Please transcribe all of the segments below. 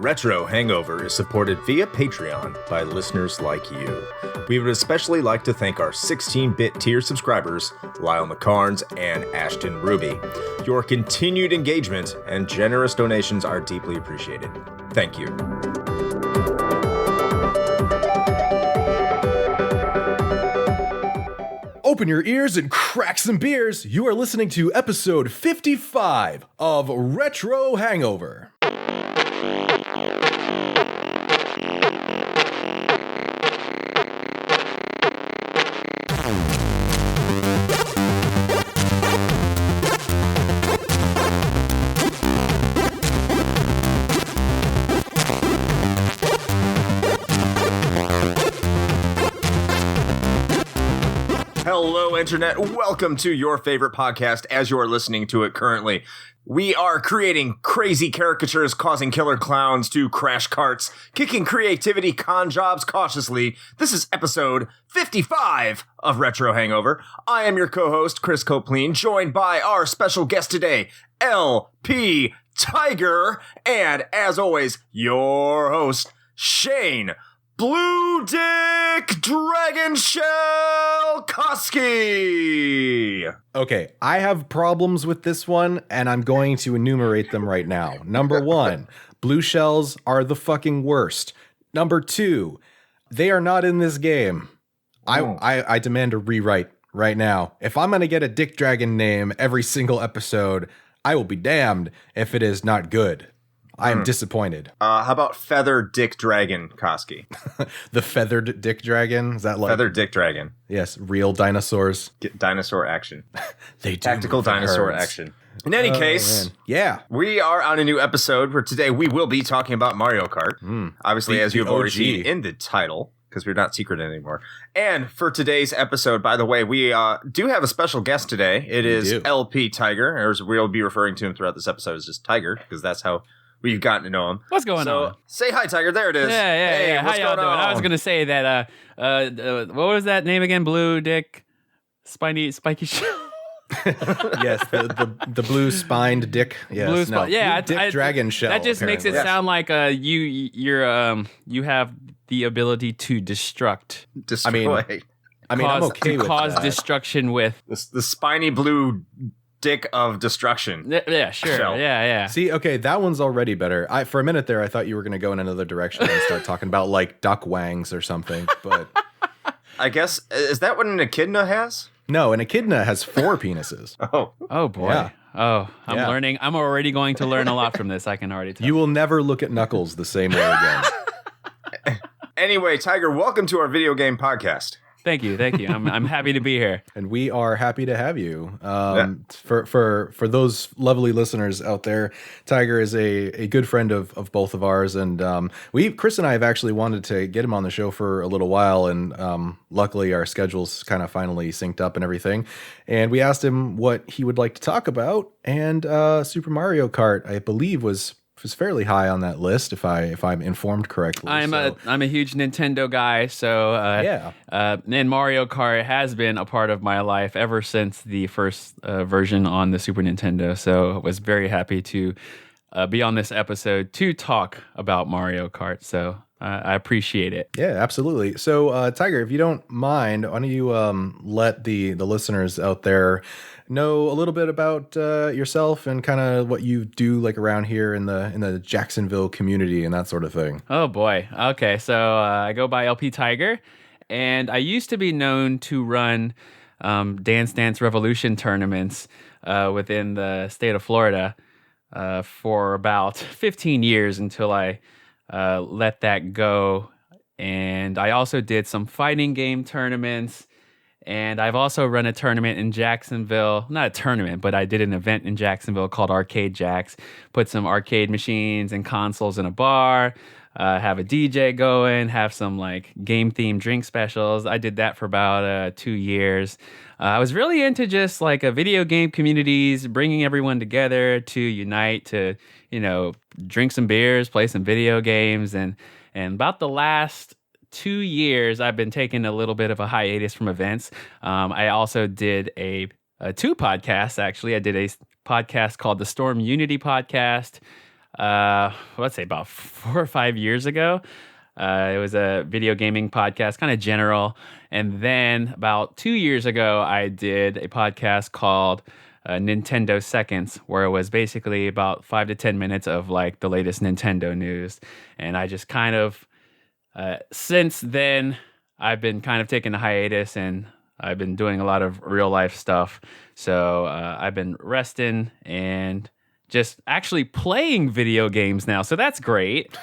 Retro Hangover is supported via Patreon by listeners like you. We would especially like to thank our 16-bit tier subscribers, Lyle McCarnes and Ashton Ruby. Your continued engagement and generous donations are deeply appreciated. Thank you. Open your ears and crack some beers. You are listening to episode 55 of Retro Hangover. Hello, Internet. Welcome to your favorite podcast as you are listening to it currently. We are creating crazy caricatures, causing killer clowns to crash carts, kicking creativity con jobs cautiously. This is episode 55 of Retro Hangover. I am your co-host, Chris Copleen, joined by our special guest today, LPTyger, and as always, your host, Shane Blue Dick Dragon Shell Koski. Okay, I have problems with this one, and I'm going to enumerate them right now. Number one, blue shells are the fucking worst. Number two, they are not in this game. I demand a rewrite right now. If I'm going to get a Dick Dragon name every single episode, I will be damned if it is not good. I am disappointed. How about Feather Dick Dragon Koski? The feathered Dick Dragon? Is that like... Feather Dick Dragon. Yes, real dinosaurs. Get dinosaur action. They do Tactical dinosaur herds. action. In any case, man. Yeah. We are on a new episode where today we will be talking about Mario Kart. Obviously, as you have already seen in the title, because we're not secret anymore. And for today's episode, by the way, we do have a special guest today. It is LPTyger, or as we'll be referring to him throughout this episode as just Tiger, because that's how we've gotten to know him. What's going on? Say hi, Tiger. There it is. Yeah. Hey, How y'all doing? I was going to say that, what was that name again? Blue Dick Spiky Shell? Yes, the blue spined dick. Yes, Blue Dick Dragon Shell. That just makes it sound like you have the ability to destruct. Destroy. I'm okay with cause that. destruction with The spiny blue dick of destruction. Yeah, sure. Shell. Yeah. See, okay, that one's already better. For a minute there, I thought you were going to go in another direction and start talking about like duck wangs or something. But I guess, is that what an echidna has? no, an echidna has 4 penises. Oh boy. Yeah. Oh, I'm learning. I'm already going to learn a lot from this. I can already tell. You will never look at Knuckles the same way again. Anyway, Tiger, welcome to our video game podcast. Thank you. I'm happy to be here. And we are happy to have you. For those lovely listeners out there, Tiger is a good friend of both of ours, and Chris and I have actually wanted to get him on the show for a little while, and luckily our schedules kind of finally synced up and everything. And we asked him what he would like to talk about, and Super Mario Kart, I believe, was fairly high on that list, if I'm informed correctly. I'm a huge Nintendo guy, so and Mario Kart has been a part of my life ever since the first version on the Super Nintendo. So I was very happy to be on this episode to talk about Mario Kart. So I appreciate it. Yeah, absolutely. So Tiger, if you don't mind, why don't you let the listeners out there know a little bit about yourself and kind of what you do like around here in the Jacksonville community and that sort of thing. Oh boy. Okay, so I go by LPTyger, and I used to be known to run Dance Dance Revolution tournaments within the state of Florida for about 15 years until I let that go. And I also did some fighting game tournaments. And I've also run a tournament in Jacksonville. Not a tournament, but I did an event in Jacksonville called Arcade Jacks. Put some arcade machines and consoles in a bar, have a DJ going, have some like game-themed drink specials. I did that for about 2 years. I was really into just like a video game communities, bringing everyone together to unite, to, drink some beers, play some video games. And about the last 2 years, I've been taking a little bit of a hiatus from events. I also did a two podcasts, actually. I did a podcast called the Storm Unity Podcast, let's say about 4 or 5 years ago. It was a video gaming podcast, kind of general. And then about 2 years ago, I did a podcast called Nintendo Seconds, where it was basically about 5 to 10 minutes of like the latest Nintendo news. And I just kind of, since then, I've been kind of taking a hiatus and I've been doing a lot of real life stuff. So I've been resting and just actually playing video games now. So that's great.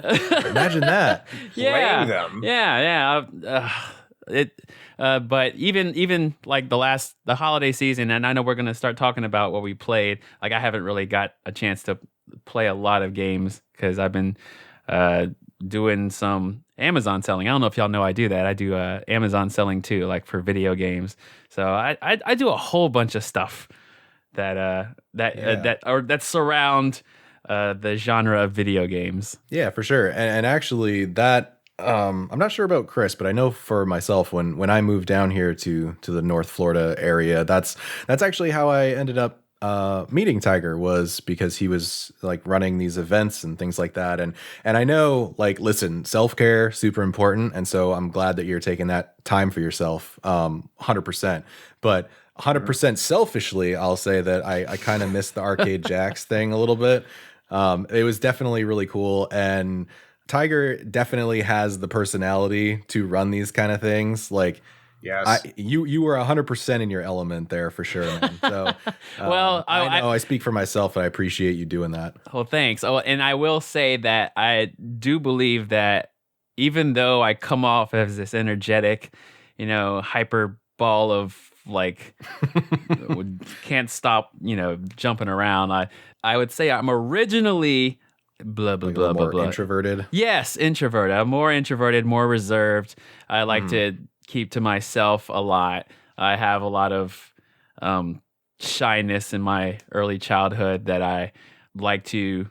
Imagine that. Playing them. Yeah. But even like the holiday season, and I know we're going to start talking about what we played. Like I haven't really got a chance to play a lot of games because I've been doing some Amazon selling. I don't know if y'all know I do that. I do Amazon selling too, like for video games. So I do a whole bunch of stuff that surround the genre of video games. Yeah, for sure. And actually that I'm not sure about Chris, but I know for myself when I moved down here to the North Florida area, that's actually how I ended up meeting Tiger, was because he was like running these events and things like that. And I know, like, listen, self-care, super important. And so I'm glad that you're taking that time for yourself, 100%. But 100% selfishly, I'll say that I kind of missed the Arcade Jacks thing a little bit. It was definitely really cool. And Tiger definitely has the personality to run these kind of things. Like, yes, you were 100% in your element there for sure, man. So, well, I know I speak for myself, and I appreciate you doing that. Well, thanks. Oh, and I will say that I do believe that even though I come off as this energetic, hyper ball of like can't stop, jumping around, I would say I'm originally blah blah blah blah blah introverted. Yes, introverted. I'm more introverted, more reserved. I like to keep to myself a lot. I have a lot of shyness in my early childhood that I like to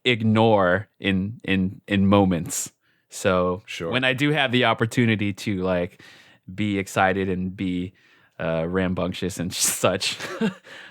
ignore in moments. So sure, when I do have the opportunity to be excited and be rambunctious and such,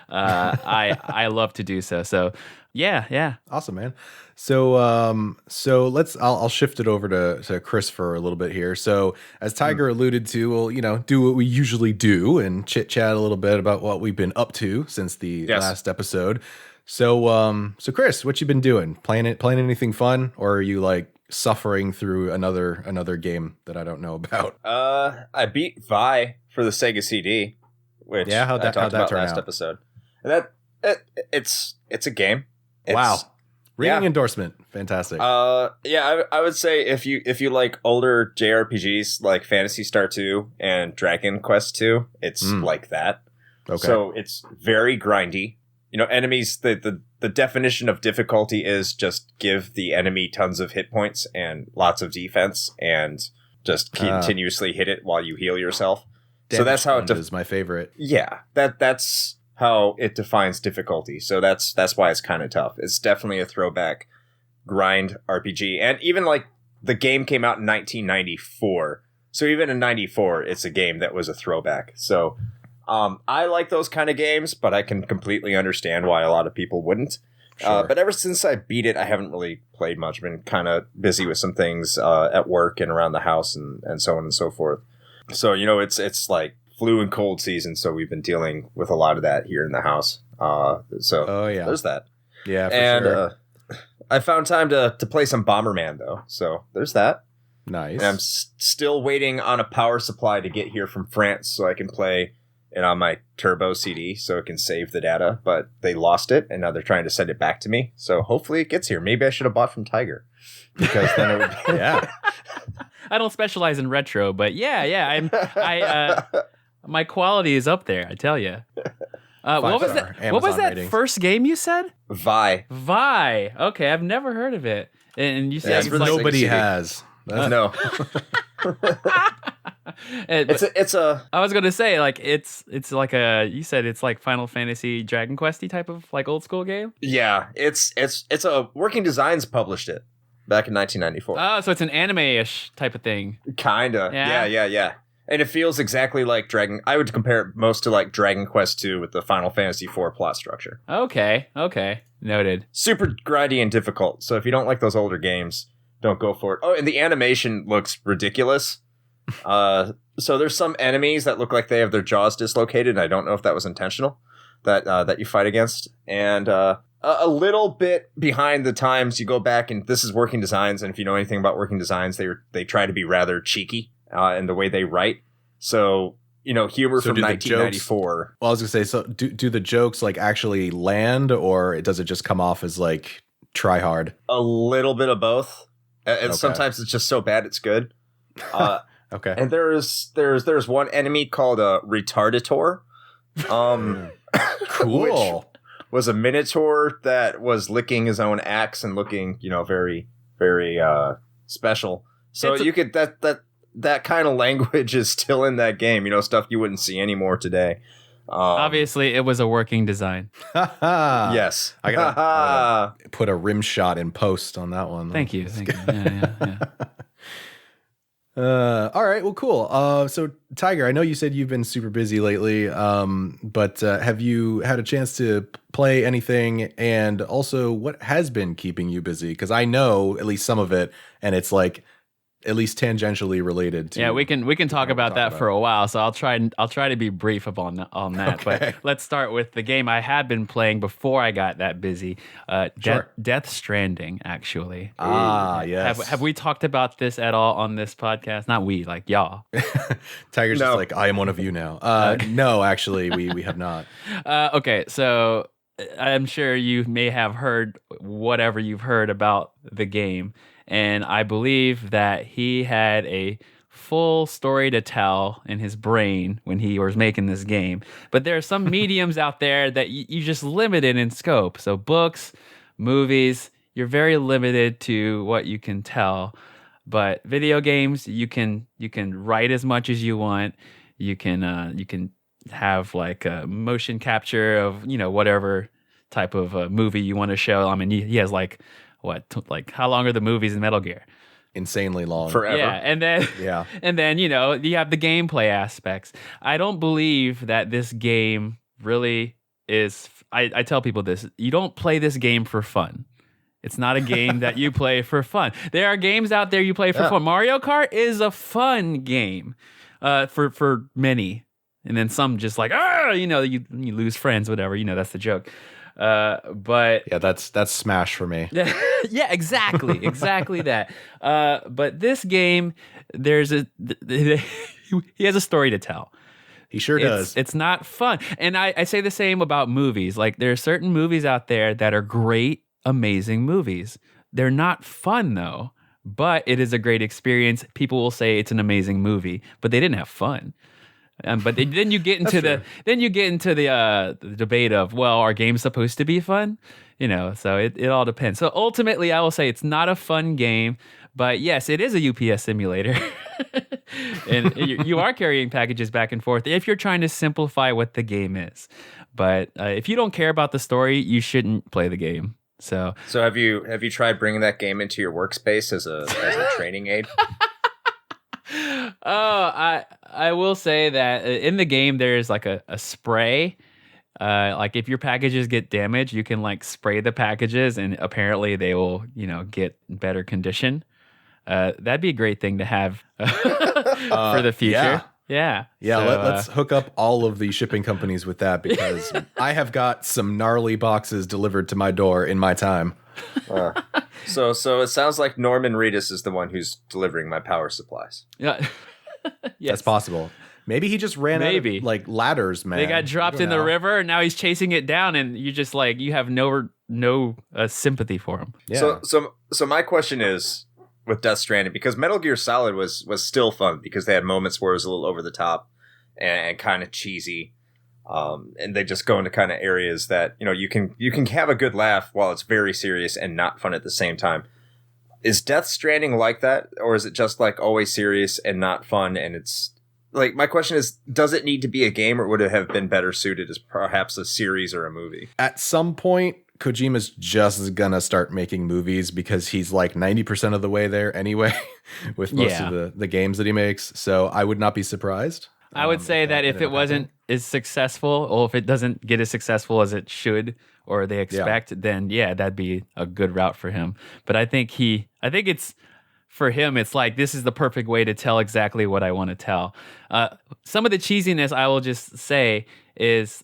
I love to do so. So yeah. Awesome, man. So I'll shift it over to Chris for a little bit here. So as Tiger alluded to, we'll, do what we usually do and chit chat a little bit about what we've been up to since the last episode. So Chris, what you been doing? Playing anything fun, or are you suffering through another game that I don't know about? I beat Vi for the Sega CD, which how'd that about turn last out? episode. And it's a game. Wow. Ringing endorsement. Fantastic. I would say if you like older JRPGs like Phantasy Star 2 and Dragon Quest 2, it's like that. Okay. So it's very grindy. Enemies, the definition of difficulty is just give the enemy tons of hit points and lots of defense and just continuously hit it while you heal yourself. So that's how it is my favorite. Yeah. That's how it defines difficulty. So that's why it's kind of tough. It's definitely a throwback grind RPG. And even the game came out in 1994. So even in 94, it's a game that was a throwback. So I like those kind of games, but I can completely understand why a lot of people wouldn't. Sure. But ever since I beat it, I haven't really played much. I've been kind of busy with some things at work and around the house and so on and so forth. So, it's like flu and cold season, so we've been dealing with a lot of that here in the house. There's that. Yeah, for sure. I found time to play some Bomberman, though. So there's that. Nice. And I'm still waiting on a power supply to get here from France so I can play it on my Turbo CD so it can save the data. But they lost it, and now they're trying to send it back to me. So hopefully it gets here. Maybe I should have bought from Tiger. Because then it would be... Yeah. I don't specialize in retro, but my quality is up there, I tell you. What was that? Amazon What was that ratings. first game you said? Vi. Okay, I've never heard of it. And you said it's it's really Nobody CD. has. No. It's a... I was gonna say it's like you said it's like Final Fantasy Dragon Questy type of old school game. Yeah, it's a Working Designs published it back in 1994. Oh, so it's an anime-ish type of thing. Kinda. Yeah? Yeah. And it feels exactly like Dragon. I would compare it most to like Dragon Quest 2 with the Final Fantasy 4 plot structure. Okay. Noted. Super grindy and difficult. So if you don't like those older games, don't go for it. Oh, and the animation looks ridiculous. So there's some enemies that look like they have their jaws dislocated. And I don't know if that was intentional that you fight against. And a little bit behind the times, you go back and this is working designs. And if you know anything about working designs, they try to be rather cheeky. In the way they write. So, humor from 1994. Well, I was going to say, so do the jokes like actually land, or does it just come off as like try hard? A little bit of both. And sometimes it's just so bad it's good. Okay. And there's one enemy called a Retardator. Cool. Which was a Minotaur that was licking his own axe and looking, very, very special. So that kind of language is still in that game, stuff you wouldn't see anymore today. Obviously, it was a working design. Yes. I gotta put a rim shot in post on that one. Thank you. Yeah. All right. Well, cool. So Tiger, I know you said you've been super busy lately, but have you had a chance to play anything? And also, what has been keeping you busy? Because I know at least some of it, and it's like at least tangentially related to. Yeah, we can talk about that for a while. So I'll try to be brief on that. Okay. But let's start with the game I had been playing before I got that busy. Sure. Death Stranding, actually. Yes. Have we talked about this at all on this podcast? Not we, like y'all. Tiger's just like, I am one of you now. No, actually, we have not. Okay, so I'm sure you may have heard whatever you've heard about the game. And I believe that he had a full story to tell in his brain when he was making this game. But there are some mediums out there that you just limited in scope. So books, movies, you're very limited to what you can tell. But video games, you can write as much as you want. You can have like a motion capture of whatever type of movie you want to show. I mean, he has like. How long are the movies in Metal Gear? Insanely long. Forever. Yeah, and then you have the gameplay aspects. I don't believe that this game really is. I tell people this: you don't play this game for fun. It's not a game that you play for fun. There are games out there you play for fun. Mario Kart is a fun game for many, and then some just like you lose friends, whatever. That's the joke. But yeah, that's Smash for me. Yeah, exactly that. But this game, he has a story to tell. He sure does. It's not fun, and I say the same about movies. Like there are certain movies out there that are great, amazing movies. They're not fun though, but it is a great experience. People will say it's an amazing movie, but they didn't have fun. But then you get into the debate of, well, are games supposed to be fun? So it all depends. So ultimately, I will say it's not a fun game, but yes, it is a UPS simulator, and you are carrying packages back and forth if you're trying to simplify what the game is. But if you don't care about the story, you shouldn't play the game. So have you tried bringing that game into your workspace as a training aid? Oh, I will say that in the game there's like a spray. Like if your packages get damaged, you can like spray the packages, and apparently they will get better condition. That'd be a great thing to have for the future. Yeah. So, let's hook up all of the shipping companies with that, because I have got some gnarly boxes delivered to my door in my time. So it sounds like Norman Reedus is the one who's delivering my power supplies. Yeah. Yes. That's possible. Maybe he just ran out of, like, ladders, man. They got dropped in the river, and now he's chasing it down, and you just like you have no sympathy for him. Yeah. So my question is with Death Stranding, because Metal Gear Solid was still fun because they had moments where it was a little over the top and kind of cheesy. And they just go into kind of areas that, you can have a good laugh while it's very serious and not fun at the same time. Is Death Stranding like that? Or is it just like always serious and not fun? And it's like, my question is, does it need to be a game, or would it have been better suited as perhaps a series or a movie? At some point, Kojima's just gonna start making movies because he's like 90% of the way there anyway with most of the games that he makes. So I would not be surprised. I would say that if it wasn't as successful, or if it doesn't get as successful as it should or they expect, then that'd be a good route for him. But I think it's for him, it's like, this is the perfect way to tell exactly what I want to tell. Some of the cheesiness, I will just say, is,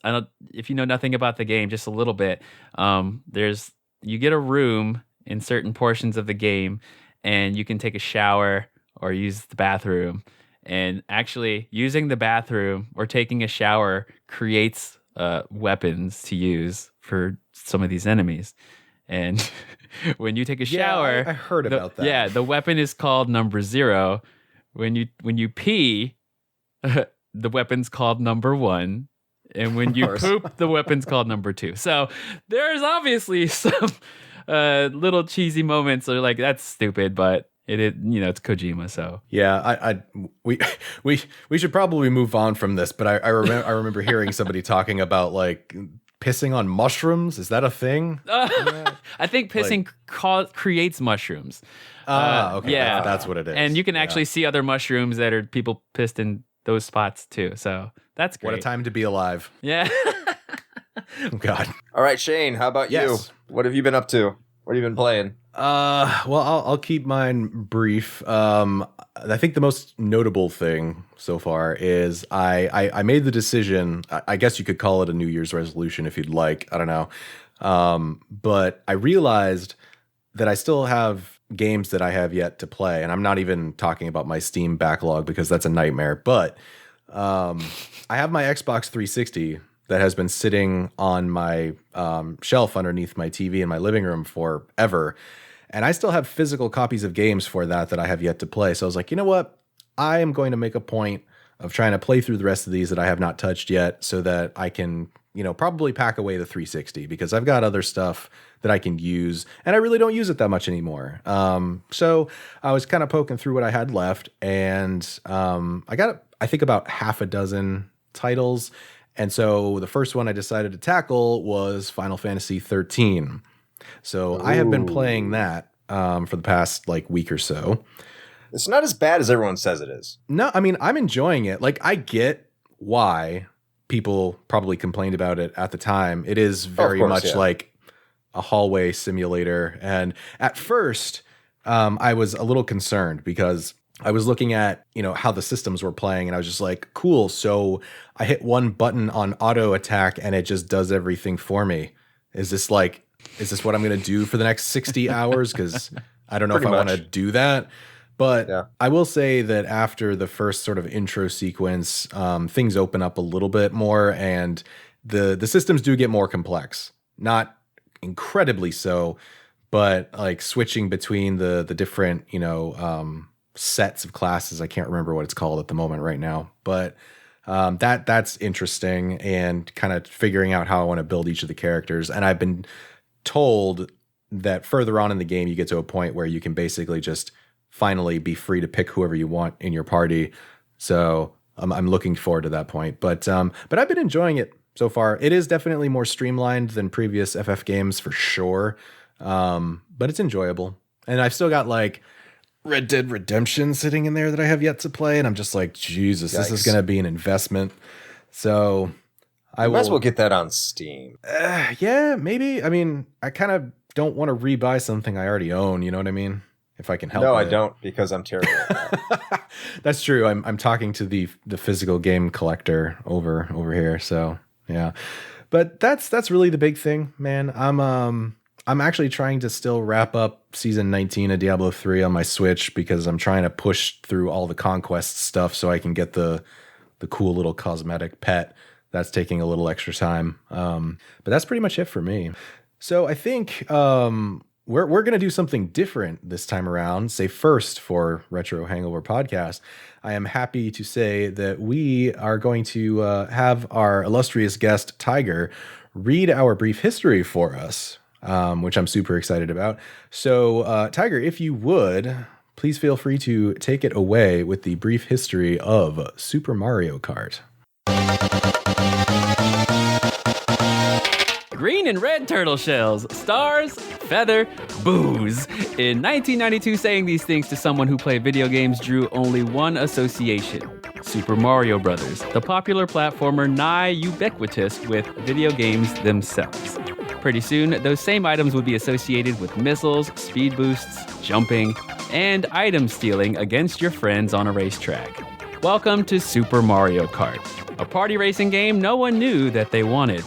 if you know nothing about the game, just a little bit, you get a room in certain portions of the game, and you can take a shower or use the bathroom. And actually, using the bathroom or taking a shower creates weapons to use for some of these enemies. And when you take a shower, I heard about that. Yeah, the weapon is called number 0. When you pee, the weapon's called number 1. And when you poop, the weapon's called number 2. So there's obviously some little cheesy moments that are like, that's stupid, but it's Kojima. So we should probably move on from this. But I remember hearing somebody talking about like pissing on mushrooms. Is that a thing? I think pissing creates mushrooms. Okay. Yeah, that's what it is. And you can actually see other mushrooms that are people pissed in those spots too. So that's great. What a time to be alive. Yeah. Oh, God. All right, Shane, how about you? What have you been up to? What have you been playing? Well, I'll keep mine brief. I think the most notable thing so far is I made the decision. I guess you could call it a New Year's resolution if you'd like. I don't know. But I realized that I still have games that I have yet to play, and I'm not even talking about my Steam backlog because that's a nightmare. But I have my Xbox 360 that has been sitting on my shelf underneath my TV in my living room forever. And I still have physical copies of games for that I have yet to play. So I was like, you know what? I am going to make a point of trying to play through the rest of these that I have not touched yet so that I can, probably pack away the 360 because I've got other stuff that I can use and I really don't use it that much anymore. So I was kind of poking through what I had left and I got, I think, about half a dozen titles. And so the first one I decided to tackle was Final Fantasy 13. So I have been playing that for the past week or so. It's not as bad as everyone says it is. No, I mean, I'm enjoying it. I get why people probably complained about it at the time. It is very much like a hallway simulator. And at first, I was a little concerned because I was looking at, how the systems were playing and I was just like, cool. So I hit one button on auto attack and it just does everything for me. Is this what I'm going to do for the next 60 hours? Because I don't know if I want to do that. But I will say that after the first sort of intro sequence, things open up a little bit more and the systems do get more complex. Not incredibly so, but switching between the different, sets of classes. I can't remember what it's called at the moment right now, but that's interesting and kind of figuring out how I want to build each of the characters. And I've been told that further on in the game, you get to a point where you can basically just finally be free to pick whoever you want in your party. So I'm looking forward to that point, but I've been enjoying it so far. It is definitely more streamlined than previous FF games for sure. But it's enjoyable. And I've still got Red Dead Redemption sitting in there that I have yet to play. And I'm just like, Jesus, this is going to be an investment. So I might as well get that on Steam. Yeah, maybe. I mean, I kind of don't want to rebuy something I already own. You know what I mean? If I can help it. No, I don't, because I'm terrible at that. That's true. I'm talking to the physical game collector over here. So yeah, but that's really the big thing, man. I'm actually trying to still wrap up season 19 of Diablo 3 on my Switch because I'm trying to push through all the conquest stuff so I can get the cool little cosmetic pet. That's taking a little extra time. But that's pretty much it for me. So I think we're going to do something different this time around. Say first for Retro Hangover Podcast, I am happy to say that we are going to have our illustrious guest Tiger read our brief history for us. Which I'm super excited about. So, Tiger, if you would, please feel free to take it away with the brief history of Super Mario Kart. Green and red turtle shells, stars, feather, booze. In 1992, saying these things to someone who played video games drew only one association: Super Mario Brothers, the popular platformer nigh ubiquitous with video games themselves. Pretty soon, those same items would be associated with missiles, speed boosts, jumping, and item stealing against your friends on a racetrack. Welcome to Super Mario Kart, a party racing game no one knew that they wanted.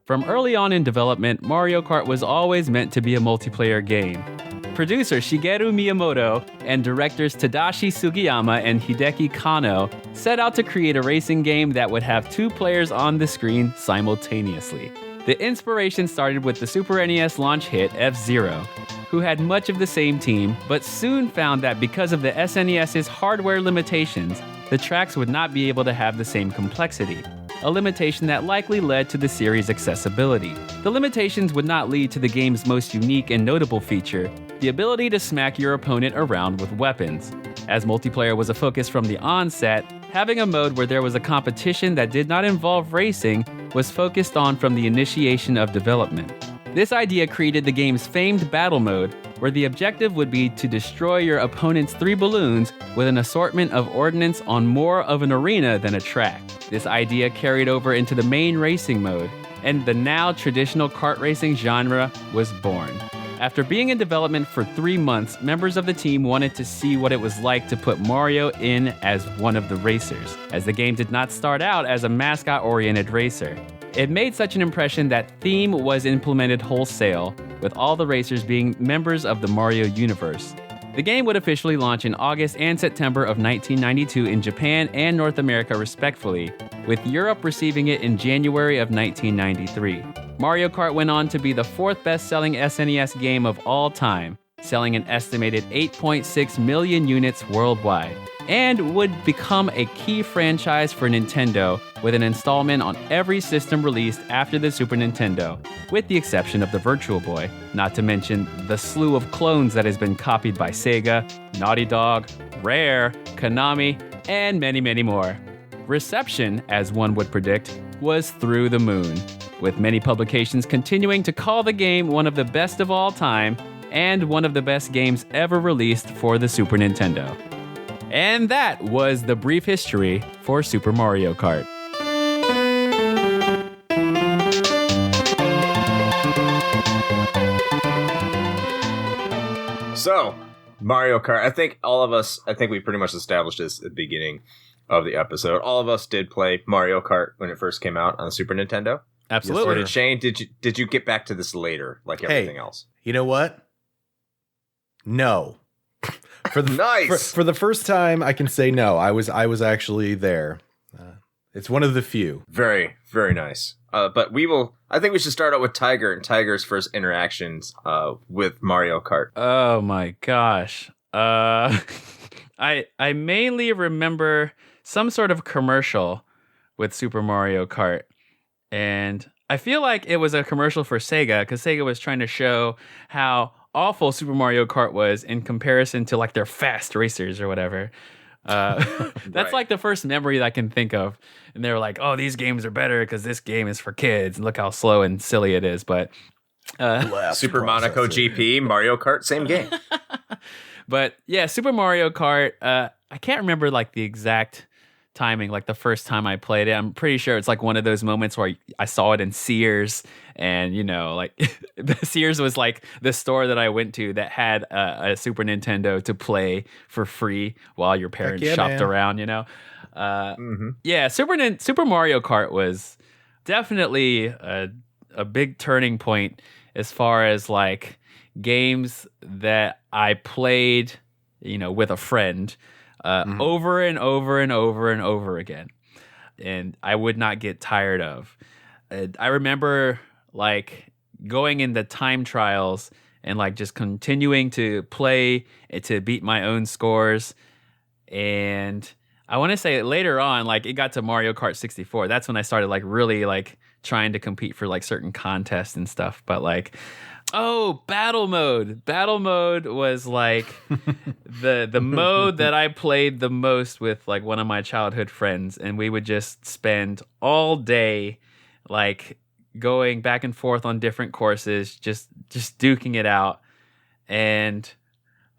From early on in development, Mario Kart was always meant to be a multiplayer game. Producer Shigeru Miyamoto and directors Tadashi Sugiyama and Hideki Kano set out to create a racing game that would have two players on the screen simultaneously. The inspiration started with the Super NES launch hit F-Zero, who had much of the same team, but soon found that because of the SNES's hardware limitations, the tracks would not be able to have the same complexity, a limitation that likely led to the series' accessibility. The limitations would not lead to the game's most unique and notable feature, the ability to smack your opponent around with weapons. As multiplayer was a focus from the onset, having a mode where there was a competition that did not involve racing was focused on from the initiation of development. This idea created the game's famed battle mode, where the objective would be to destroy your opponent's 3 balloons with an assortment of ordnance on more of an arena than a track. This idea carried over into the main racing mode, and the now traditional kart racing genre was born. After being in development for 3 months, members of the team wanted to see what it was like to put Mario in as one of the racers, as the game did not start out as a mascot-oriented racer. It made such an impression that theme was implemented wholesale, with all the racers being members of the Mario universe. The game would officially launch in August and September of 1992 in Japan and North America respectively, with Europe receiving it in January of 1993. Mario Kart went on to be the 4th best-selling SNES game of all time, selling an estimated 8.6 million units worldwide, and would become a key franchise for Nintendo, with an installment on every system released after the Super Nintendo, with the exception of the Virtual Boy, not to mention the slew of clones that has been copied by Sega, Naughty Dog, Rare, Konami, and many, many more. Reception, as one would predict, was through the moon, with many publications continuing to call the game one of the best of all time and one of the best games ever released for the Super Nintendo. And that was the brief history for Super Mario Kart. So, Mario Kart, I think we pretty much established this at the beginning of the episode. All of us did play Mario Kart when it first came out on the Super Nintendo. Absolutely. Or did Shane, did you get back to this later, like everything else? You know what? No. Nice. For the first time, I can say no. I was actually there. It's one of the few. Very, very nice. But I think we should start out with Tiger and Tiger's first interactions with Mario Kart. Oh my gosh. I mainly remember some sort of commercial with Super Mario Kart. And I feel like it was a commercial for Sega, because Sega was trying to show how awful Super Mario Kart was in comparison to like their fast racers or whatever. That's Right. like the first memory that I can think of. And they were like, oh, these games are better because this game is for kids. And look how slow and silly it is. But Super Monaco GP, Mario Kart, same game. But yeah, Super Mario Kart, I can't remember like the exact timing, like the first time I played it. I'm pretty sure it's like one of those moments where I saw it in Sears, and you know, like Sears was like the store that I went to that had a Super Nintendo to play for free while your parents shopped around, you know. Yeah, Super Mario Kart was definitely a big turning point as far as like games that I played, you know, with a friend over and over and over and over again, and I would not get tired of. I remember like going in the time trials and like just continuing to play to beat my own scores. And I want to say later on, like it got to Mario Kart 64. That's when I started like really like trying to compete for like certain contests and stuff. But like Oh, battle mode. Battle mode was like the mode that I played the most with like one of my childhood friends, and we would just spend all day like going back and forth on different courses, just duking it out. And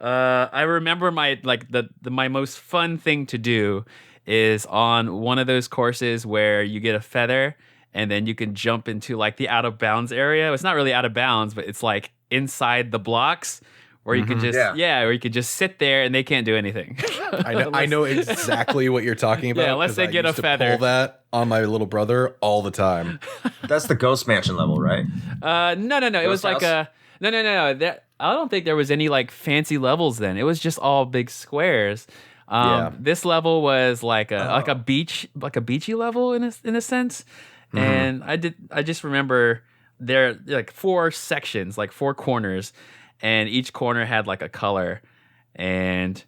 I remember my like my most fun thing to do is on one of those courses where you get a feather and then you can jump into like the out of bounds area. It's not really out of bounds, but it's like inside the blocks where you can just where you can just sit there and they can't do anything. I know exactly what you're talking about. Yeah, unless they get a feather. Pull that on my little brother all the time. That's the Ghost Mansion level, right? No. It was like House? No. I don't think there was any like fancy levels then. It was just all big squares. This level was like a beachy level in a sense. And I just remember there are like 4 sections, like 4 corners, and each corner had like a color. And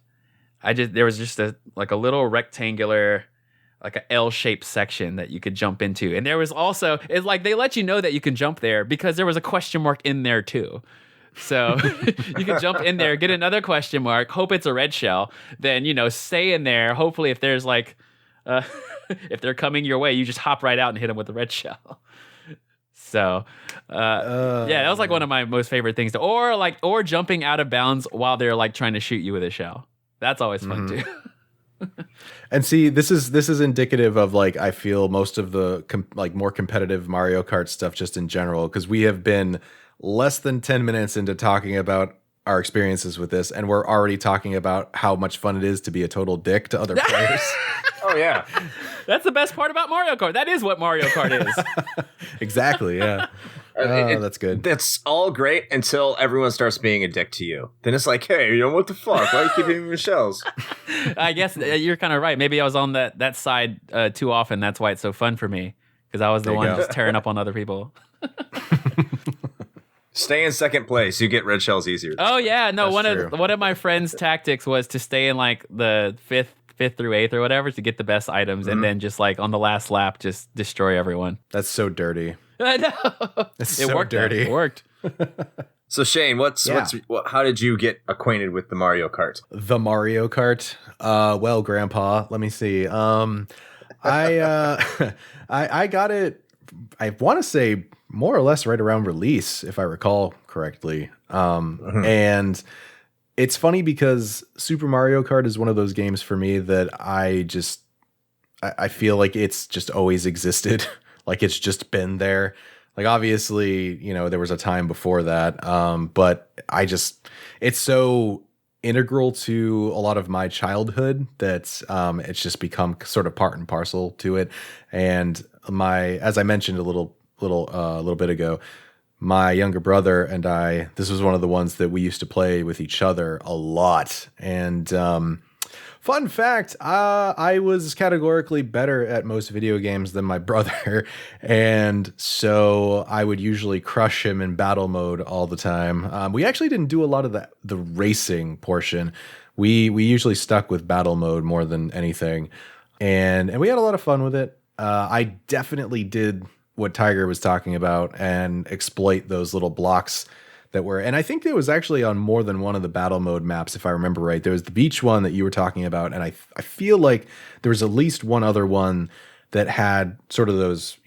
there was just a little rectangular, like a L-shaped section that you could jump into. And there was also, it's like they let you know that you can jump there because there was a question mark in there too. So you could jump in there, get another question mark, hope it's a red shell, then, stay in there. Hopefully if there's like, if they're coming your way, you just hop right out and hit them with the red shell. So, that was like one of my most favorite things or jumping out of bounds while they're like trying to shoot you with a shell. That's always fun too. And see, this is indicative of like I feel most of the more competitive Mario Kart stuff just in general, because we have been less than 10 minutes into talking about our experiences with this, and we're already talking about how much fun it is to be a total dick to other players. Oh yeah, that's the best part about Mario Kart. That is what Mario Kart is. Exactly. Yeah. That's good. That's all great until everyone starts being a dick to you. Then it's like, hey, what the fuck? Why do you keep hitting me with shells? I guess you're kind of right. Maybe I was on that side too often. That's why it's so fun for me, because I was the one just tearing up on other people. Stay in second place. You get red shells easier. Oh yeah, no. That's One of my friends' tactics was to stay in like the fifth through 8th or whatever to get the best items, and then just like on the last lap, just destroy everyone. That's so dirty. I know. It worked. Dirty. It worked. So Shane, how did you get acquainted with the Mario Kart? The Mario Kart. Well, Grandpa, let me see. I got it. I want to say more or less right around release, if I recall correctly. And it's funny because Super Mario Kart is one of those games for me that I feel like it's just always existed. Like it's just been there. Like obviously, there was a time before that. But it's so integral to a lot of my childhood that it's just become sort of part and parcel to it. And as I mentioned a little bit ago, my younger brother and I, this was one of the ones that we used to play with each other a lot. And fun fact, I was categorically better at most video games than my brother. And so I would usually crush him in battle mode all the time. We actually didn't do a lot of the racing portion. We usually stuck with battle mode more than anything. And we had a lot of fun with it. I definitely did what Tiger was talking about and exploit those little blocks that were, and I think it was actually on more than one of the battle mode maps, if I remember right. There was the beach one that you were talking about, and I feel like there was at least one other one that had sort of those,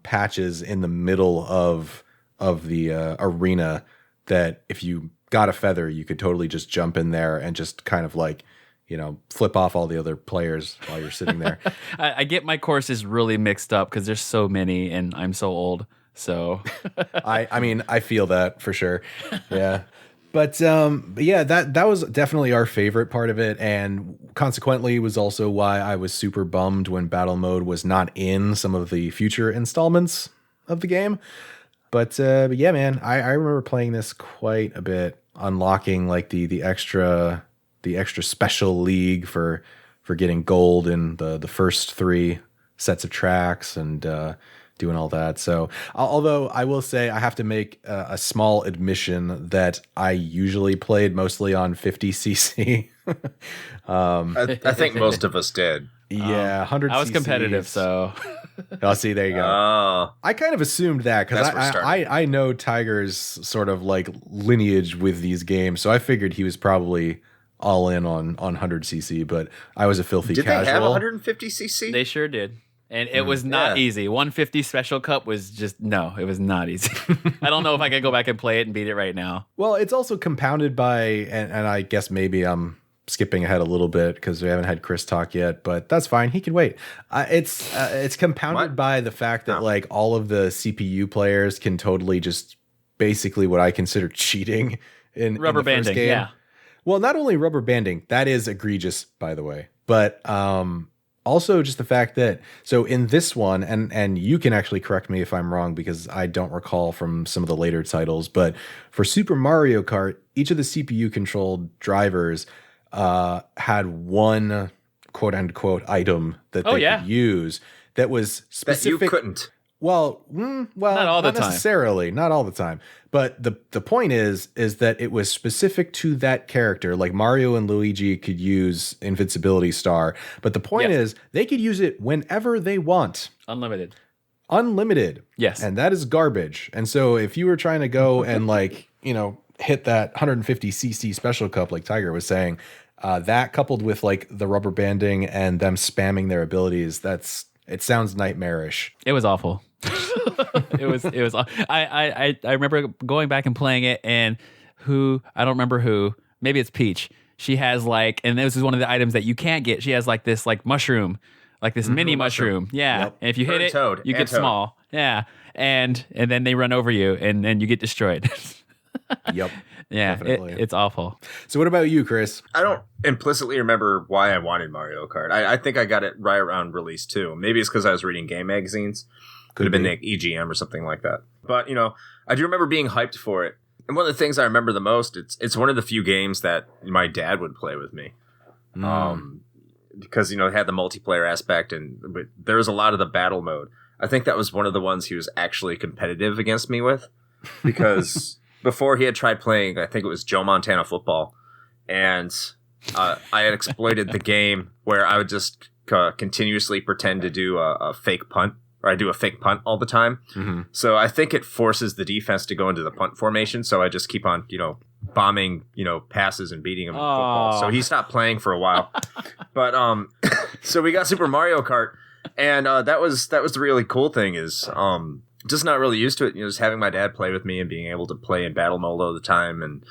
patches in the middle of the arena that if you got a feather, you could totally just jump in there and just kind of like, flip off all the other players while you're sitting there. I get my courses really mixed up because there's so many and I'm so old. So I feel that for sure. Yeah. But yeah, that was definitely our favorite part of it. And consequently was also why I was super bummed when battle mode was not in some of the future installments of the game. But yeah, man, I remember playing this quite a bit, unlocking like the extra special league for getting gold in the first 3 sets of tracks and doing all that. So although I will say I have to make a small admission that I usually played mostly on 50cc. I think most of us did. Yeah, 100 I was competitive, cc's. so Oh, see, there you go. I kind of assumed that because That's where it started. I know Tiger's sort of like lineage with these games, so I figured he was probably all in on 100cc, but I was a filthy Did casual. they have 150cc? they sure did. And it was not Yeah. easy. 150 Special Cup was just, no, it was not easy. I don't know if I could go back and play it and beat it right now. Well, it's also compounded by, and I guess maybe I'm skipping ahead a little bit because we haven't had Chris talk yet, but that's fine. He can wait. It's compounded What? by the fact that Oh. like all of the CPU players can totally just basically what I consider cheating in Rubber the first banding, game. yeah. Well, not only rubber banding, that is egregious, by the way, but also just the fact that so in this one, and you can actually correct me if I'm wrong because I don't recall from some of the later titles, but for Super Mario Kart, each of the CPU controlled drivers had one quote unquote item that they could use that was That specific. you couldn't. Well, Not all the time. necessarily, not all the time. But the point is that it was specific to that character. Like Mario and Luigi could use Invincibility Star, but the point is they could use it whenever they want. Unlimited. Yes. And that is garbage. And so if you were trying to go and like, hit that 150cc Special Cup like Tiger was saying, that coupled with like the rubber banding and them spamming their abilities, it sounds nightmarish. It was awful. it was. I remember going back and playing it, and I don't remember who. Maybe it's Peach. She has like, and this is one of the items that you can't get. She has like this like mushroom, like this mini mushroom. Yeah. Yep. And if you hit it, Toad. you And get Toad. small. Yeah. And then they run over you, and you get destroyed. Yep. Yeah. Definitely. It's awful. So what about you, Chris? I don't implicitly remember why I wanted Mario Kart. I think I got it right around release too. Maybe it's because I was reading game magazines. Could have been like EGM or something like that. But, I do remember being hyped for it. And one of the things I remember the most, it's one of the few games that my dad would play with me. Because, it had the multiplayer aspect but there was a lot of the battle mode. I think that was one of the ones he was actually competitive against me with. Because before he had tried playing, I think it was Joe Montana football. And I had exploited the game where I would just continuously pretend to do a fake punt. Or I do a fake punt all the time. Mm-hmm. So I think it forces the defense to go into the punt formation. So I just keep on, bombing, passes and beating him in football. So he stopped playing for a while. But so we got Super Mario Kart, and that was the really cool thing is just not really used to it. Just having my dad play with me and being able to play in battle mode all the time, and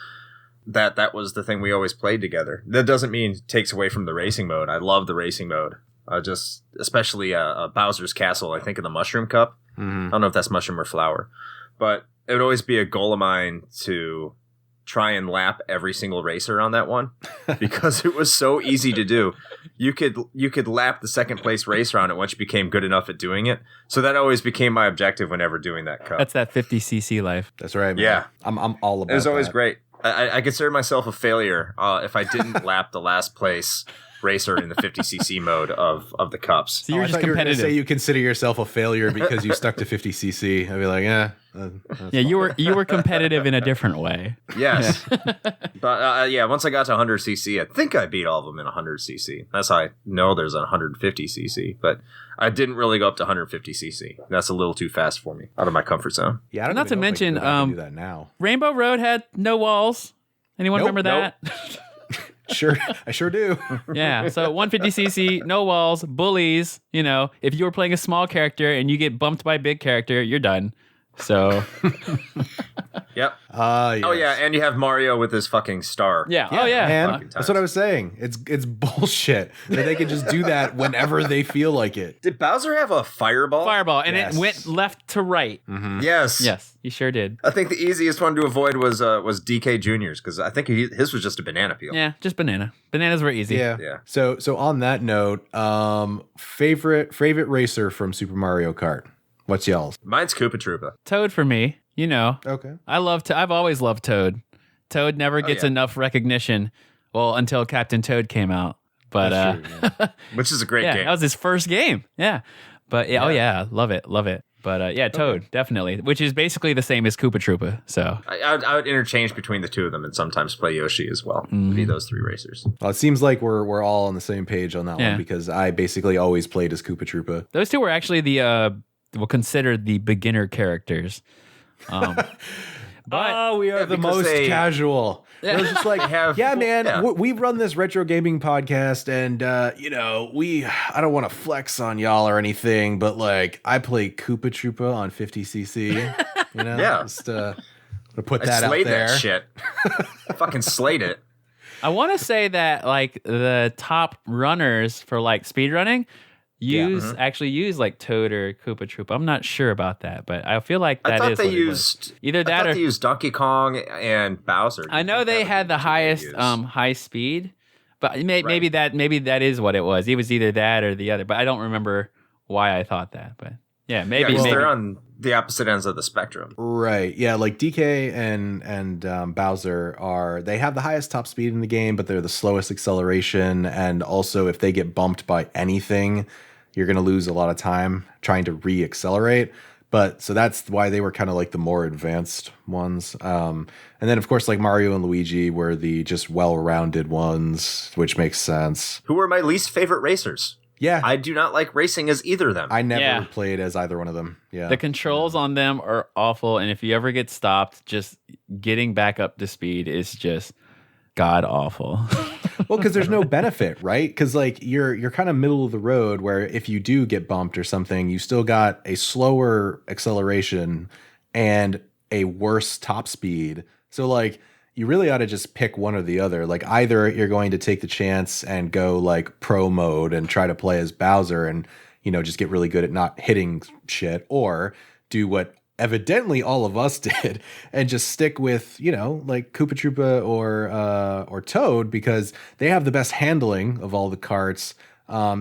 that was the thing we always played together. That doesn't mean it takes away from the racing mode. I love the racing mode. Especially Bowser's Castle, I think in the Mushroom Cup. Mm-hmm. I don't know if that's Mushroom or Flower, but it would always be a goal of mine to try and lap every single racer on that one because it was so easy to do. You could lap the second place racer on it once you became good enough at doing it. So that always became my objective whenever doing that cup. That's that 50cc life. That's right, man. Yeah. I'm all about It was always that. great. I consider myself a failure if I didn't lap the last place racer in the 50cc mode of the cups. So you were I just thought you were gonna competitive. say you consider yourself a failure because you stuck to 50cc. I'd be like, Yeah, you were competitive in a different way. Yes. But once I got to 100cc, I think I beat all of them in 100cc. That's how I know there's a 150cc, but I didn't really go up to 150cc. That's a little too fast for me, out of my comfort zone. Yeah, I don't Not even to know if I can mention, go back and do that now. Rainbow Road had no walls. Anyone Nope, remember that? Sure, I sure do. Yeah, so 150cc, no walls, bullies. If you were playing a small character and you get bumped by a big character, you're done. So, Yep. Yes. Oh, yeah, and you have Mario with his fucking star. yeah. Oh, yeah. And Fucking that's what I was saying. It's bullshit that they can just do that whenever they feel like it. Did Bowser have a fireball? Fireball, and Yes. it went left to right. Yes. Yes, he sure did. I think the easiest one to avoid was DK Junior's because I think his was just a banana peel. Yeah, just banana. Bananas were easy. Yeah. Yeah. So on that note, favorite racer from Super Mario Kart. What's y'all's? Mine's Koopa Troopa. Toad for me. Okay. I've always loved Toad. Toad never gets yeah. enough recognition. Well, until Captain Toad came out. But That's true, yeah. Which is a great yeah, game. that was his first game. Yeah. But oh yeah, love it. But yeah, Toad, definitely, which is basically the same as Koopa Troopa. So I would interchange between the two of them and sometimes play Yoshi as well. It'd be those three racers. Well, it seems like we're all on the same page on that Yeah. one because I basically always played as Koopa Troopa. those two were actually we'll consider the beginner characters. But we are the because most casual. It was just like, we run this retro gaming podcast, and I don't want to flex on y'all or anything, but like I play Koopa Troopa on 50cc. Just to put that out there. That shit. Fucking slayed it. I want to say that like the top runners for like speedrunning actually use like Toad or Koopa Troopa. I'm not sure about that, but I feel like that is they what used either that or they used Donkey Kong and Bowser. I know they had the highest high speed, but maybe that is what it was. It was either that or the other, but I don't remember why I thought that. But yeah, maybe they're on the opposite ends of the spectrum. Right. Yeah, like DK and Bowser they have the highest top speed in the game, but they're the slowest acceleration, and also if they get bumped by anything, you're going to lose a lot of time trying to re-accelerate. But so that's why they were kind of like the more advanced ones. And then, of course, like Mario and Luigi were the just well-rounded ones, which makes sense. Who were my least favorite racers? Yeah. I do not like racing as either of them. I never played as either one of them. Yeah. The controls on them are awful. And if you ever get stopped, just getting back up to speed is just god awful. Well, because there's no benefit, right? Because like you're kind of middle of the road where if you do get bumped or something, you still got a slower acceleration and a worse top speed. So like you really ought to just pick one or the other. Like either you're going to take the chance and go like pro mode and try to play as Bowser and just get really good at not hitting shit, or do what evidently all of us did and just stick with like Koopa Troopa or Toad, because they have the best handling of all the karts.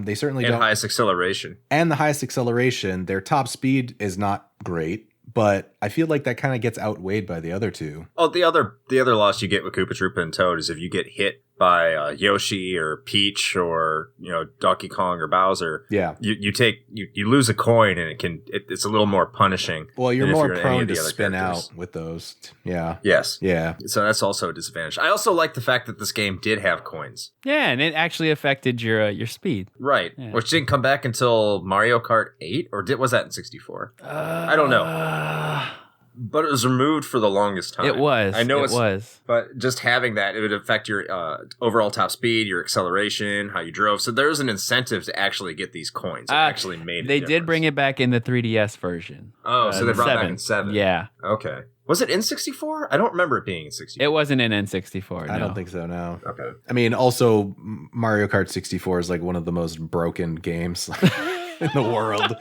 They certainly don't highest acceleration. And the highest acceleration. Their top speed is not great, but I feel like that kind of gets outweighed by the other two. Oh, the other loss you get with Koopa Troopa and Toad is if you get hit by Yoshi or Peach or Donkey Kong or Bowser. Yeah, you lose a coin, and it's a little more punishing. Well, you're more prone to spin out with those. Yeah. Yes. Yeah. So that's also a disadvantage. I also like the fact that this game did have coins. Yeah, and it actually affected your speed. Right, which didn't come back until Mario Kart 8, or was that in 64? I don't know. But it was removed for the longest time. It was. I know it was. But just having that, it would affect your overall top speed, your acceleration, how you drove. So there's an incentive to actually get these coins. It actually made They did bring it back in the 3DS version. Oh, so they brought it back in 7. Yeah. Okay. Was it in 64? I don't remember it being in 64. It wasn't in N64. I don't think so, no. Okay. I mean, also, Mario Kart 64 is like one of the most broken games in the world.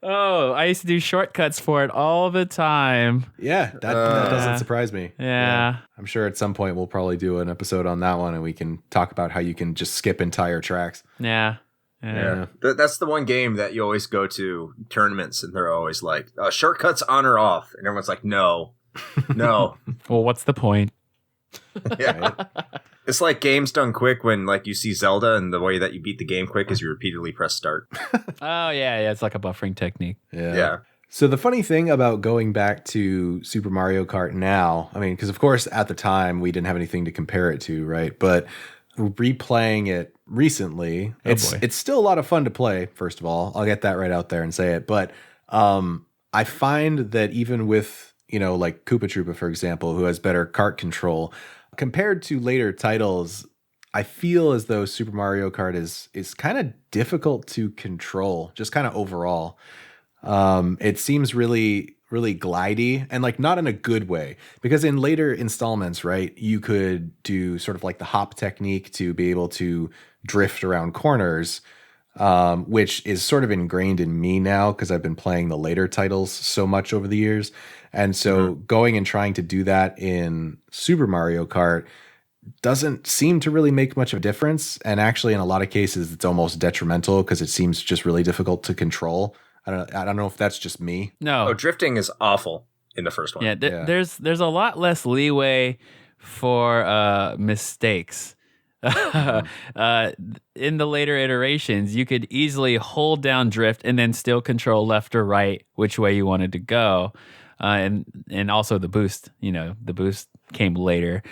Oh, I used to do shortcuts for it all the time. Yeah, that doesn't surprise me. Yeah. I'm sure at some point we'll probably do an episode on that one and we can talk about how you can just skip entire tracks. Yeah. That's the one game that you always go to tournaments and they're always like, shortcuts on or off. And everyone's like, no. Well, what's the point? Yeah. Right? It's like games done quick when like you see Zelda and the way that you beat the game quick is you repeatedly press start. Oh, yeah. It's like a buffering technique. Yeah. So the funny thing about going back to Super Mario Kart now, I mean, because of course at the time we didn't have anything to compare it to, right? But replaying it recently, it's still a lot of fun to play, first of all. I'll get that right out there and say it. But I find that even with, like Koopa Troopa, for example, who has better kart control, compared to later titles, I feel as though Super Mario Kart is kind of difficult to control, just kind of overall. It seems really, really glidey and like not in a good way, because in later installments, right, you could do sort of like the hop technique to be able to drift around corners, which is sort of ingrained in me now because I've been playing the later titles so much over the years. And so going and trying to do that in Super Mario Kart doesn't seem to really make much of a difference. And actually, in a lot of cases, it's almost detrimental because it seems just really difficult to control. I don't know if that's just me. No. Drifting is awful in the first one. Yeah, there's a lot less leeway for mistakes. In the later iterations, you could easily hold down drift and then still control left or right which way you wanted to go. And also the boost, the boost came later.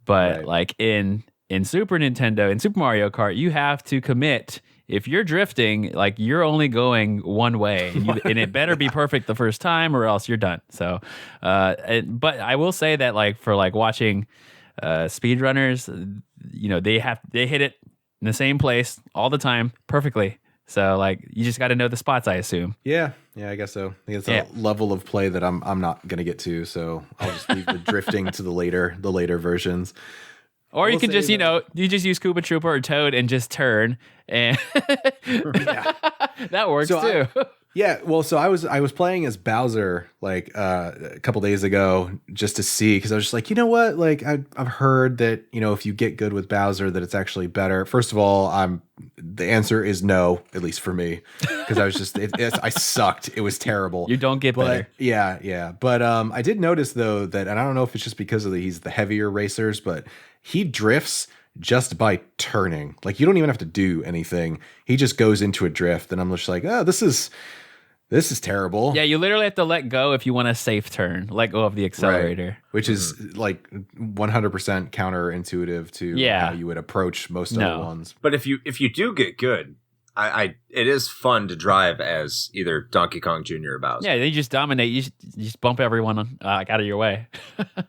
But like in Super Nintendo, in Super Mario Kart, you have to commit. If you're drifting, like you're only going one way, and it better be perfect the first time, or else you're done. So, but I will say that like for like watching speedrunners, they hit it in the same place all the time perfectly. So like you just got to know the spots, I assume. Yeah, I guess so. I think it's a level of play that I'm not gonna get to, so I'll just leave the drifting to the later versions. Or you can just, you just use Koopa Troopa or Toad and just turn, and that works too. So I was playing as Bowser like a couple days ago just to see, because I was just like, you know what, like I've heard that if you get good with Bowser that it's actually better. First of all, the answer is no, at least for me, because I was just I sucked. It was terrible. You don't get better. Yeah. But I did notice though that, and I don't know if it's just because he's the heavier racers, but he drifts just by turning. Like you don't even have to do anything. He just goes into a drift, and I'm just like, oh, this is terrible. Yeah, you literally have to let go if you want a safe turn. Let go of the accelerator. Right. Which is like 100% counterintuitive to how you would approach most other ones. But if you do get good, it is fun to drive as either Donkey Kong Jr. or Bowser. Yeah, they just dominate. You just bump everyone out of your way.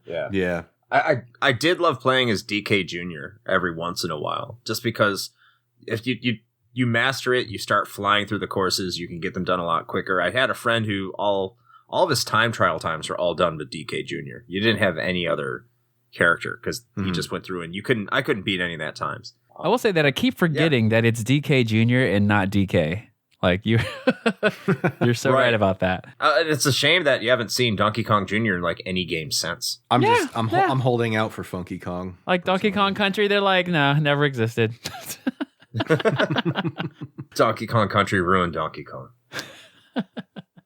Yeah. I did love playing as DK Jr. every once in a while, just because if you master it, you start flying through the courses, you can get them done a lot quicker. I had a friend who all of his time trial times were all done with DK Jr. You didn't have any other character because he just went through, and I couldn't beat any of that times. I will say that I keep forgetting that it's DK Jr. and not DK. Like you're so right about that. It's a shame that you haven't seen Donkey Kong Jr. in like any game since. I'm holding out for Funky Kong. Like Donkey Kong Country, they're like, no, never existed. Donkey Kong Country ruined Donkey Kong.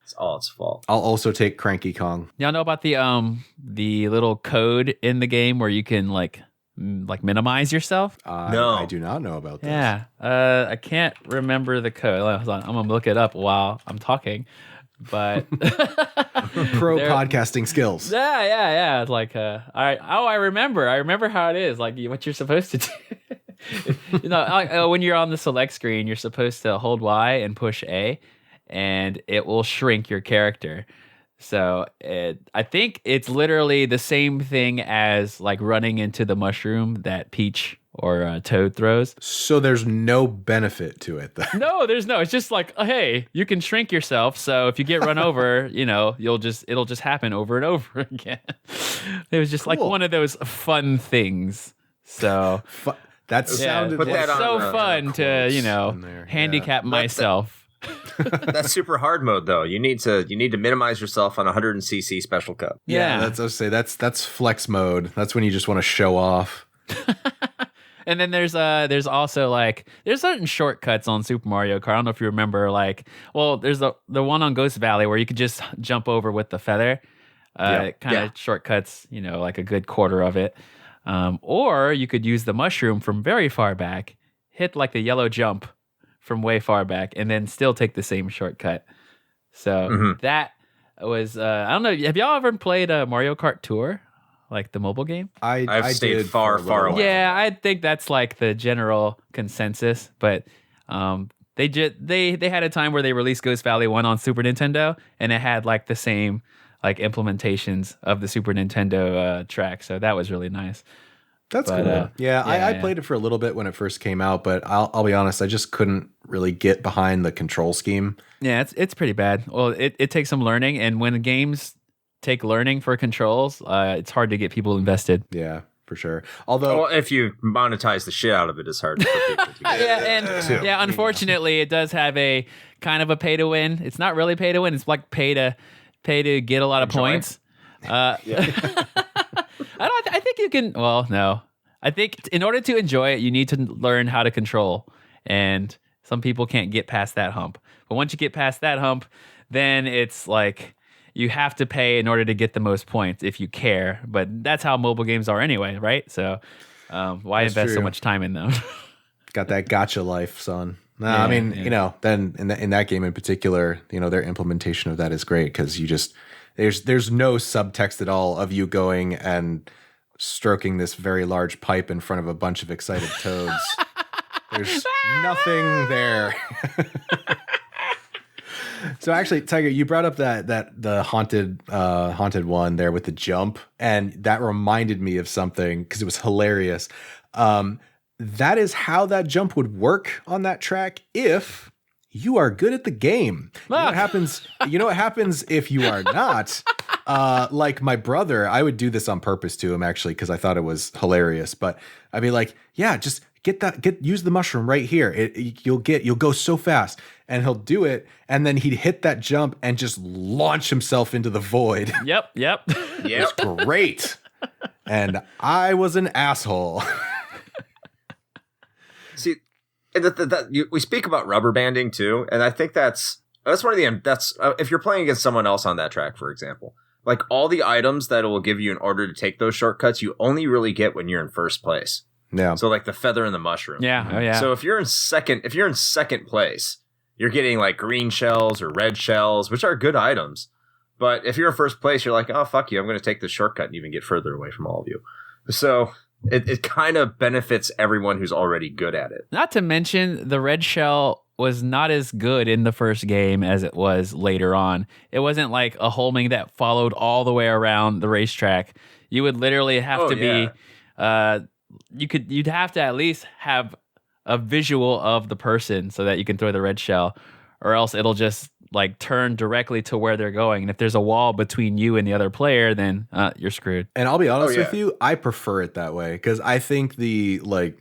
It's all its fault. I'll also take Cranky Kong. Y'all know about the little code in the game where you can like minimize yourself? No, I do not know about this. Yeah, I can't remember the code. Hold on, I'm gonna look it up while I'm talking. But pro podcasting skills. Yeah. It's like, I remember. I remember how it is. Like what you're supposed to do. When you're on the select screen, you're supposed to hold Y and push A, and it will shrink your character. So I think it's literally the same thing as like running into the mushroom that Peach or Toad throws. So there's no benefit to it, though. No, there's no. It's just like, hey, you can shrink yourself. So if you get run over, it'll just happen over and over again. It was just like one of those fun things. So that sounded so fun to handicap myself. That's super hard mode though. You need to minimize yourself on 100cc special cup. Yeah. That's flex mode. That's when you just want to show off. And then there's also like there's certain shortcuts on Super Mario Kart. I don't know if you remember, there's the one on Ghost Valley where you could just jump over with the feather. Kind of shortcuts, like a good quarter of it. Or you could use the mushroom from very far back, hit like the yellow jump from way far back, and then still take the same shortcut. So that was I don't know. Have y'all ever played a Mario Kart Tour, like the mobile game? I've stayed far away. Yeah, I think that's like the general consensus. But they had a time where they released Ghost Valley 1 on Super Nintendo, and it had like the same like implementations of the Super Nintendo track. So that was really nice. That's cool. I played it for a little bit when it first came out, but I'll be honest, I just couldn't really get behind the control scheme. Yeah, it's pretty bad. Well, it takes some learning, and when games take learning for controls, it's hard to get people invested. Yeah, for sure. Although, if you monetize the shit out of it, it's hard for people to get unfortunately, it does have a kind of a pay to win. It's not really pay to win. It's like pay to get a lot of points. I think you can. Well, no. I think in order to enjoy it, you need to learn how to control, and some people can't get past that hump. But once you get past that hump, then it's like you have to pay in order to get the most points if you care. But that's how mobile games are anyway, right? So Why That's invest so true. much time in them? Got that gotcha life, son. No, Yeah, I mean, yeah. then in that game in particular, their implementation of that is great because you just there's no subtext at all of you going and stroking this very large pipe in front of a bunch of excited toads. There's nothing there. So actually, Tiger, you brought up that the haunted one there with the jump, and that reminded me of something because it was hilarious. That is how that jump would work on that track if you are good at the game. You know what happens? You know what happens if you are not? Like my brother, I would do this on purpose to him actually because I thought it was hilarious. But I'd be like, yeah, just use the mushroom right here. You'll go so fast, and he'll do it, and then he'd hit that jump and just launch himself into the void. Yep. It's great, and I was an asshole. See, we speak about rubber banding too, and I think that's one of the if you're playing against someone else on that track, for example, like all the items that it will give you in order to take those shortcuts, you only really get when you're in first place. Yeah. So like the feather and the mushroom. Yeah. Oh yeah. So if you're in second place, you're getting like green shells or red shells, which are good items. But if you're in first place, you're like, oh fuck you, I'm going to take the shortcut and even get further away from all of you. So it kind of benefits everyone who's already good at it. Not to mention, the red shell was not as good in the first game as it was later on. It wasn't like a homing that followed all the way around the racetrack. You would literally have to be, you'd have to at least have a visual of the person so that you can throw the red shell, or else it'll just like turn directly to where they're going. And if there's a wall between you and the other player, then you're screwed. And I'll be honest with you, I prefer it that way because I think the like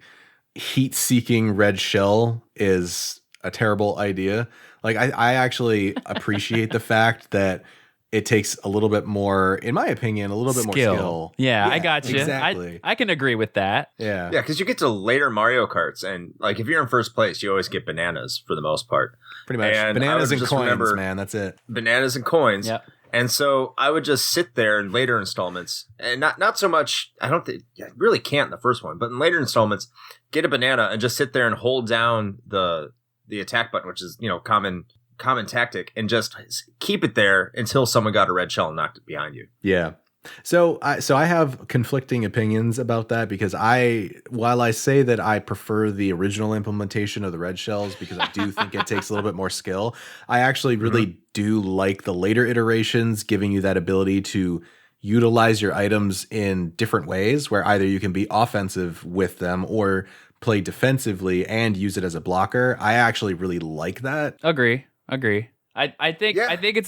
heat-seeking red shell is a terrible idea. Like I actually appreciate the fact that it takes a little bit more, in my opinion, a little bit more skill. Yeah, I got you. Exactly. I can agree with that. Yeah. Yeah, because you get to later Mario Karts, and like if you're in first place, you always get bananas for the most part. Pretty much. And Bananas and coins, remember, man. That's it. Bananas and coins. Yep. And so I would just sit there in later installments, and not so much. I really can't in the first one, but in later installments, get a banana and just sit there and hold down the attack button, which is common tactic, and just keep it there until someone got a red shell and knocked it behind you. Yeah. So I have conflicting opinions about that because while I say that I prefer the original implementation of the red shells because I do think it takes a little bit more skill, I actually really do like the later iterations giving you that ability to utilize your items in different ways where either you can be offensive with them or play defensively and use it as a blocker. I actually really like that. Agree. I think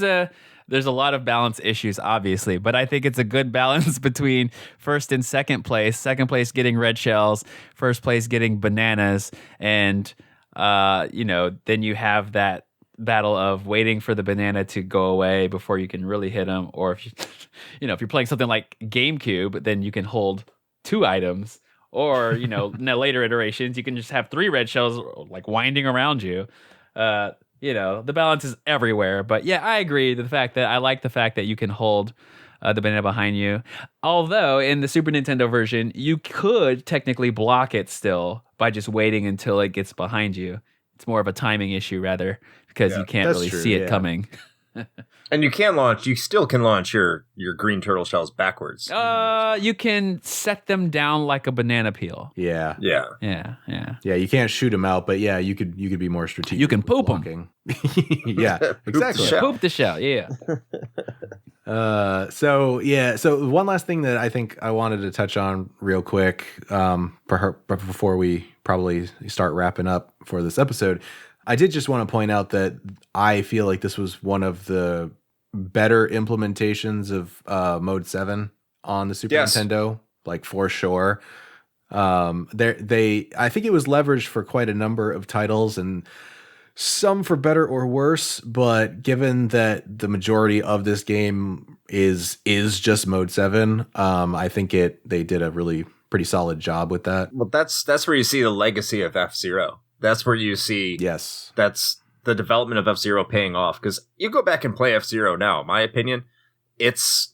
there's a lot of balance issues, obviously, but I think it's a good balance between first and second place getting red shells, first place getting bananas, and then you have that battle of waiting for the banana to go away before you can really hit them, or if if you're playing something like GameCube, then you can hold 2 items, or in the later iterations you can just have 3 red shells like winding around you. The balance is everywhere. But yeah, I agree. I like the fact that you can hold the banana behind you. Although in the Super Nintendo version, you could technically block it still by just waiting until it gets behind you. It's more of a timing issue rather because you can't really see it coming. And you still can launch your green turtle shells backwards. You can set them down like a banana peel. Yeah. Yeah. You can't shoot them out, but yeah, you could be more strategic. You can poop them. Yeah, exactly. Poop the shell. Yeah. So one last thing that I think I wanted to touch on real quick, before we probably start wrapping up for this episode, I did just want to point out that I feel like this was one of the better implementations of Mode 7 on the Super Nintendo, like for sure. I think it was leveraged for quite a number of titles and some for better or worse, but given that the majority of this game is just Mode 7, I think they did a really pretty solid job with that. Well, that's where you see the legacy of F-Zero. That's where you see that's the development of F-Zero paying off. Because you go back and play F-Zero now, in my opinion, it's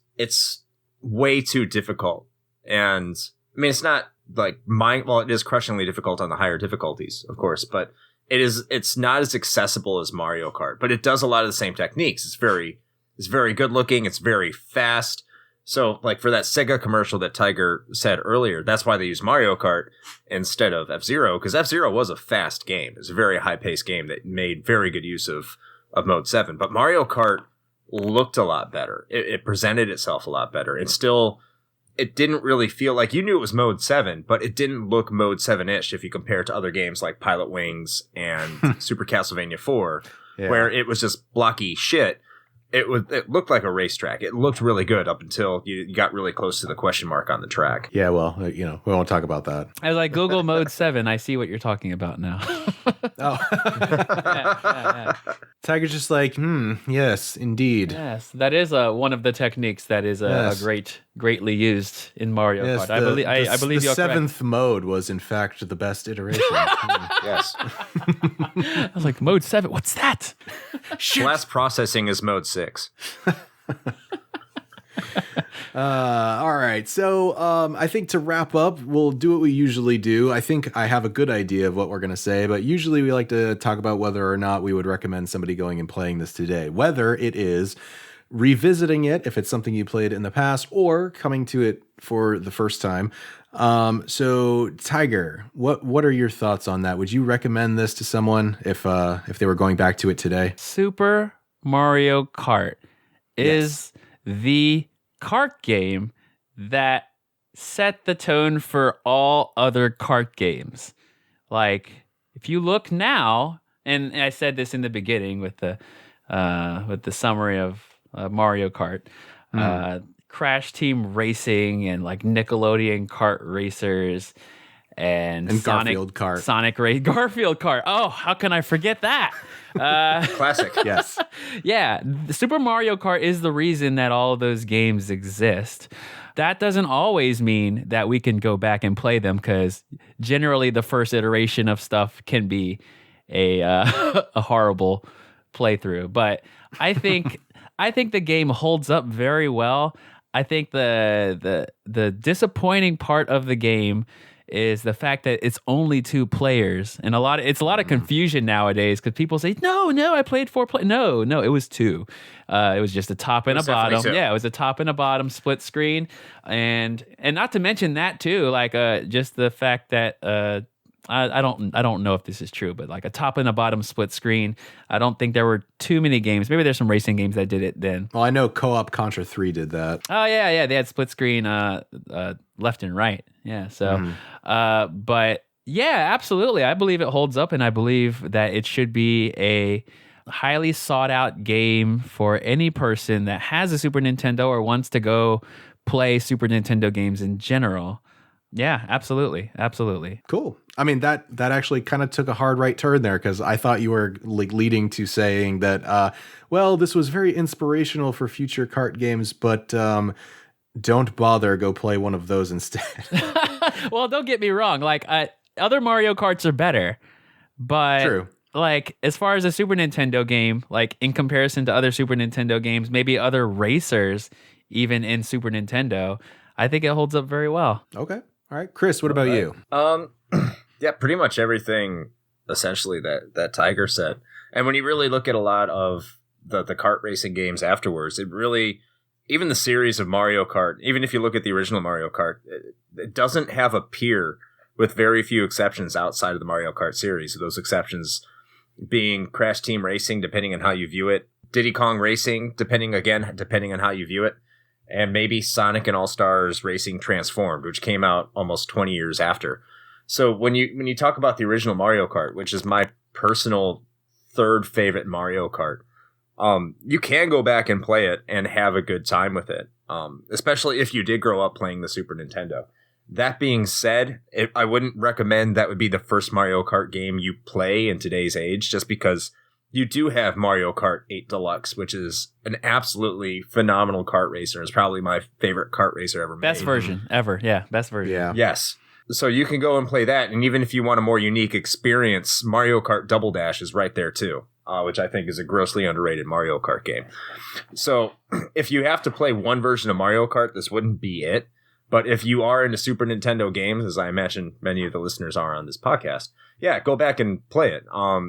way too difficult. And I mean, it's not it is crushingly difficult on the higher difficulties, of course, but it's not as accessible as Mario Kart, but it does a lot of the same techniques. It's very good looking. It's very fast. So like for that Sega commercial that Tiger said earlier, that's why they use Mario Kart instead of F-Zero, because F-Zero was a fast game. It's a very high paced game that made very good use of Mode 7. But Mario Kart looked a lot better. It presented itself a lot better. And still, it didn't really feel like you knew it was Mode 7, but it didn't look Mode 7-ish if you compare it to other games like Pilot Wings and Super Castlevania 4, where it was just blocky shit. It looked like a racetrack. It looked really good up until you got really close to the question mark on the track. Yeah, well, we won't talk about that. I was like, Google Mode 7. I see what you're talking about now. Oh. Yeah. Tiger's just like, yes, indeed. Yes, that is one of the techniques that is greatly used in Mario Kart. I believe the you're seventh correct. mode was in fact the best iteration. Yes. I was like, Mode 7, what's that? Blast processing is Mode 6. All right. So I think to wrap up, we'll do what we usually do. I think I have a good idea of what we're going to say, but usually we like to talk about whether or not we would recommend somebody going and playing this today, whether it is revisiting it, if it's something you played in the past, or coming to it for the first time. So Tiger, what are your thoughts on that? Would you recommend this to someone if they were going back to it today? Super Mario Kart is the kart game that set the tone for all other kart games. Like, if you look now, and I said this in the beginning with the summary of Mario Kart, Crash Team Racing and like Nickelodeon Kart Racers and Sonic, Garfield Kart. Garfield Kart. Oh, how can I forget that? Classic. Yes. Yeah, the Super Mario Kart is the reason that all of those games exist. That doesn't always mean that we can go back and play them, because generally the first iteration of stuff can be a horrible playthrough. But I think the game holds up very well. I think the disappointing part of the game is the fact that it's only 2 players, and it's a lot of confusion nowadays, because people say, no, I played 4 players. No, it was 2. It was just a top and a bottom. So. Yeah, it was a top and a bottom split screen, and not to mention that too, like just the fact that I don't know if this is true, but like a top and a bottom split screen. I don't think there were too many games. Maybe there's some racing games that did it then. Well, I know Co-op Contra 3 did that. Oh yeah, they had split screen left and right. Yeah, so but yeah, absolutely. I believe it holds up, and I believe that it should be a highly sought out game for any person that has a Super Nintendo or wants to go play Super Nintendo games in general. Yeah, absolutely. Cool. I mean, that actually kind of took a hard right turn there, because I thought you were like leading to saying that, well, this was very inspirational for future kart games, but don't bother, go play one of those instead. Well, don't get me wrong. Like, other Mario Karts are better, but True. Like, as far as a Super Nintendo game, like in comparison to other Super Nintendo games, maybe other racers, even in Super Nintendo, I think it holds up very well. Okay. All right. Chris, what about you? Yeah, pretty much everything essentially that Tiger said. And when you really look at a lot of the kart racing games afterwards, it really, even the series of Mario Kart, even if you look at the original Mario Kart, it doesn't have a peer, with very few exceptions outside of the Mario Kart series. Those exceptions being Crash Team Racing, depending on how you view it, Diddy Kong Racing, depending on how you view it, and maybe Sonic and All-Stars Racing Transformed, which came out almost 20 years after. So when you talk about the original Mario Kart, which is my personal third favorite Mario Kart, you can go back and play it and have a good time with it, especially if you did grow up playing the Super Nintendo. That being said, I wouldn't recommend that would be the first Mario Kart game you play in today's age, just because you do have Mario Kart 8 Deluxe, which is an absolutely phenomenal kart racer. It's probably my favorite kart racer ever made. Best version ever. Yeah, best version. Yeah. Yes. So you can go and play that, and even if you want a more unique experience, Mario Kart Double Dash is right there too, which I think is a grossly underrated Mario Kart game. So if you have to play one version of Mario Kart, this wouldn't be it. But if you are into Super Nintendo games, as I imagine many of the listeners are on this podcast, yeah, go back and play it.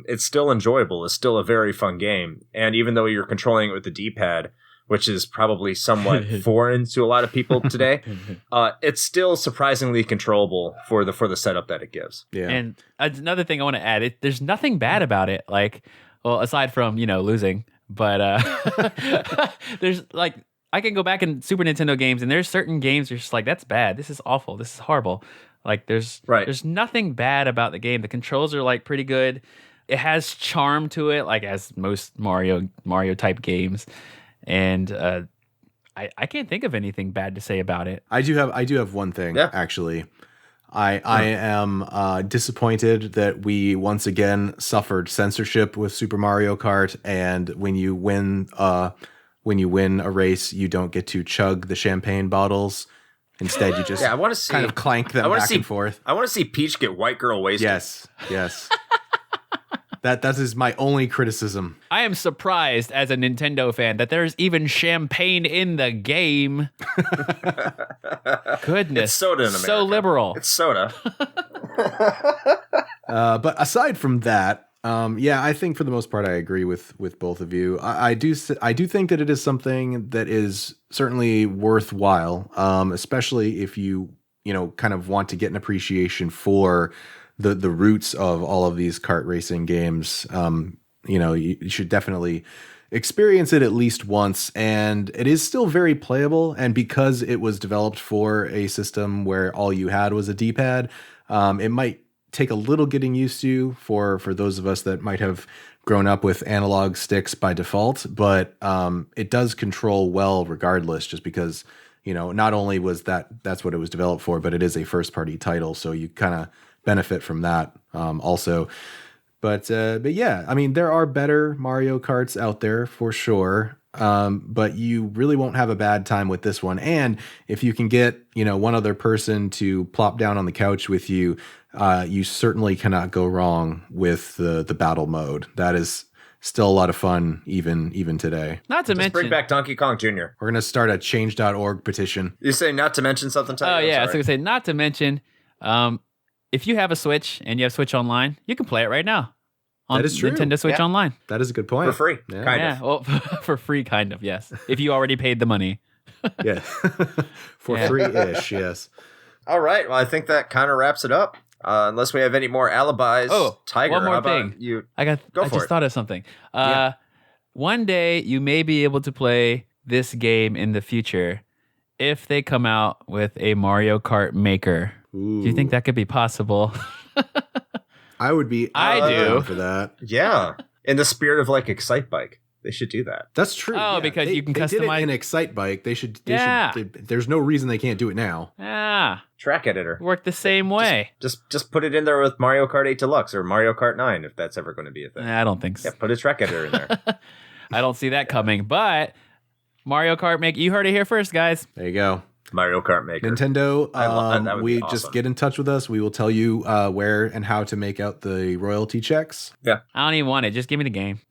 It's still enjoyable. It's still a very fun game. And even though you're controlling it with the D-pad, which is probably somewhat foreign to a lot of people today, it's still surprisingly controllable for the setup that it gives. Yeah. And another thing I want to add, there's nothing bad about it. Like, well, aside from, losing, but there's like, I can go back in Super Nintendo games, and there's certain games you're just like, that's bad. This is awful. This is horrible. Like, there's nothing bad about the game. The controls are like pretty good. It has charm to it, like as most Mario type games. And I can't think of anything bad to say about it. I do have one thing, actually. I am disappointed that we once again suffered censorship with Super Mario Kart, and when you win a race, you don't get to chug the champagne bottles. Instead, you just kind of clank them back and forth. I want to see Peach get white girl wasted. Yes. That is my only criticism. I am surprised as a Nintendo fan that there's even champagne in the game. Goodness. It's soda in America. So liberal. It's soda. But aside from that, I think for the most part I agree with both of you. I do think that it is something that is certainly worthwhile, especially if you kind of want to get an appreciation for the roots of all of these kart racing games. You should definitely experience it at least once, and it is still very playable. And because it was developed for a system where all you had was a D-pad, it might take a little getting used to for those of us that might have grown up with analog sticks by default, but it does control well regardless, just because not only was that's what it was developed for, but it is a first party title, so you kind of benefit from that also. But yeah, I mean, there are better Mario Karts out there for sure. But you really won't have a bad time with this one. And if you can get, one other person to plop down on the couch with you, you certainly cannot go wrong with the battle mode. That is still a lot of fun, even today. Not to mention, bring back Donkey Kong Jr. We're going to start a change.org petition. You say not to mention something, Tyler? Oh, yeah. I was going to say not to mention, if you have a Switch and you have Switch Online, you can play it right now. That is true. Nintendo Switch Online. That is a good point. For free, kind of. Well, for free, kind of, yes. If you already paid the money. Yeah. For free-ish, yes. All right. Well, I think that kind of wraps it up. Unless we have any more alibis. Oh, Tiger, one more how about thing. You I just thought of something. One day you may be able to play this game in the future if they come out with a Mario Kart Maker. Ooh. Do you think that could be possible? I would be. I do for that. Yeah, in the spirit of like Excite Bike, they should do that. That's true. Oh, because you can they customize. Did it in Excite Bike. They should. There's no reason they can't do it now. Yeah, track editor work the same way. Just put it in there with Mario Kart 8 Deluxe or Mario Kart 9 if that's ever going to be a thing. I don't think so. Yeah, put a track editor in there. I don't see that coming, but Mario Kart Maker. You heard it here first, guys. There you go. Mario Kart Maker. Nintendo, that would be just awesome. get in touch with us. We will tell you where and how to make out the royalty checks. Yeah. I don't even want it. Just give me the game.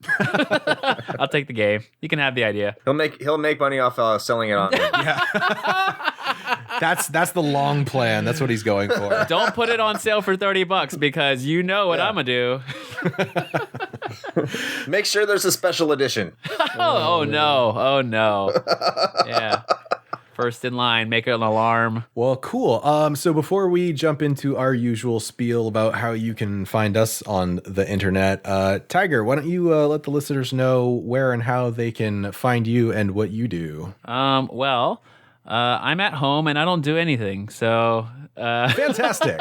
I'll take the game. You can have the idea. He'll make money off selling it on. That's the long plan. That's what he's going for. Don't put it on sale for $30 because you know what I'm gonna do. Make sure there's a special edition. Oh no. Yeah. First in line, make an alarm. Well, cool. So before we jump into our usual spiel about how you can find us on the internet, Tiger, why don't you let the listeners know where and how they can find you and what you do? Well, I'm at home and I don't do anything, so fantastic.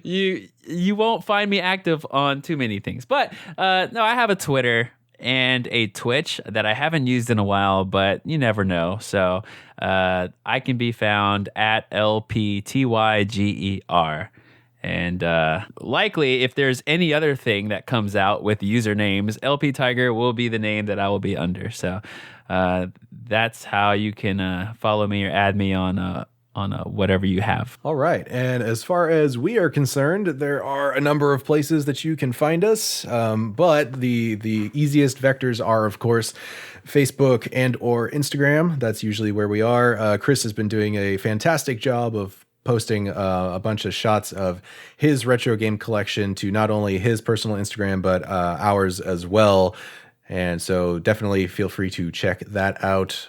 You won't find me active on too many things, but no, I have a Twitter and a Twitch that I haven't used in a while, but you never know. So I can be found at LPTyger. And likely, if there's any other thing that comes out with usernames, LPTyger will be the name that I will be under. So that's how you can follow me or add me on whatever you have. All right. And as far as we are concerned, there are a number of places that you can find us. But the easiest vectors are, of course, Facebook and or Instagram. That's usually where we are. Chris has been doing a fantastic job of posting a bunch of shots of his retro game collection to not only his personal Instagram, but ours as well. And so definitely feel free to check that out.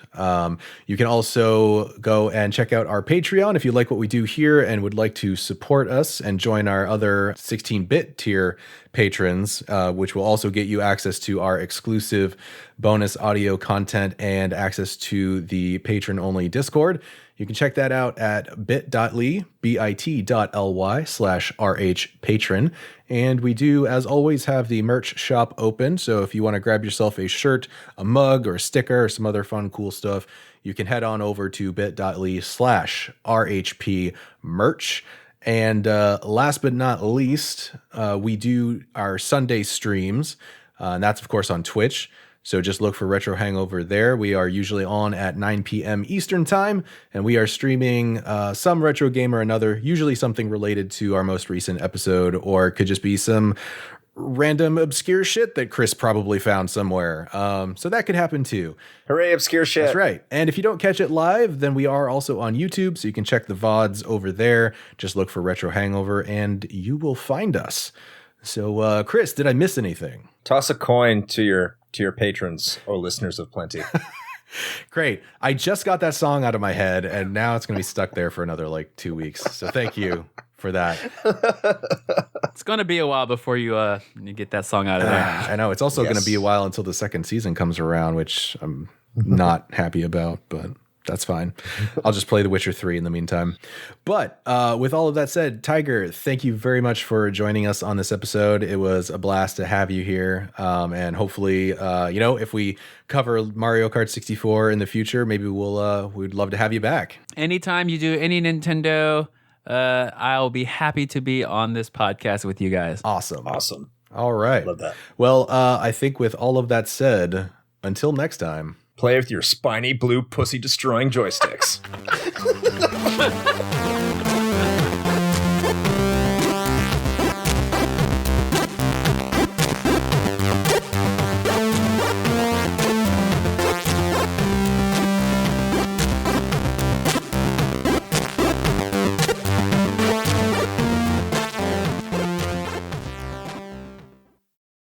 You can also go and check out our Patreon if you like what we do here and would like to support us and join our other 16-bit tier patrons, which will also get you access to our exclusive bonus audio content and access to the patron-only Discord. You can check that out at bit.ly, bit.ly/rhpatron. And we do, as always, have the merch shop open. So if you want to grab yourself a shirt, a mug, or a sticker, or some other fun, cool stuff, you can head on over to bit.ly/rhpmerch. And last but not least, we do our Sunday streams. And that's, of course, on Twitch. So just look for Retro Hangover there. We are usually on at 9 p.m. Eastern Time, and we are streaming some retro game or another, usually something related to our most recent episode, or it could just be some random obscure shit that Chris probably found somewhere. So that could happen too. Hooray, obscure shit. That's right. And if you don't catch it live, then we are also on YouTube, so you can check the VODs over there. Just look for Retro Hangover, and you will find us. So, Chris, did I miss anything? Toss a coin to your patrons, or listeners of plenty. Great. I just got that song out of my head, and now it's going to be stuck there for another 2 weeks. So thank you for that. It's going to be a while before you get that song out of there. I know. It's also going to be a while until the second season comes around, which I'm not happy about, but that's fine. I'll just play The Witcher 3 in the meantime. But with all of that said, Tiger, thank you very much for joining us on this episode. It was a blast to have you here. And hopefully, if we cover Mario Kart 64 in the future, maybe we'd love to have you back. Anytime you do any Nintendo, I'll be happy to be on this podcast with you guys. Awesome. All right. Love that. Well, I think with all of that said, until next time. Play with your spiny blue pussy destroying joysticks.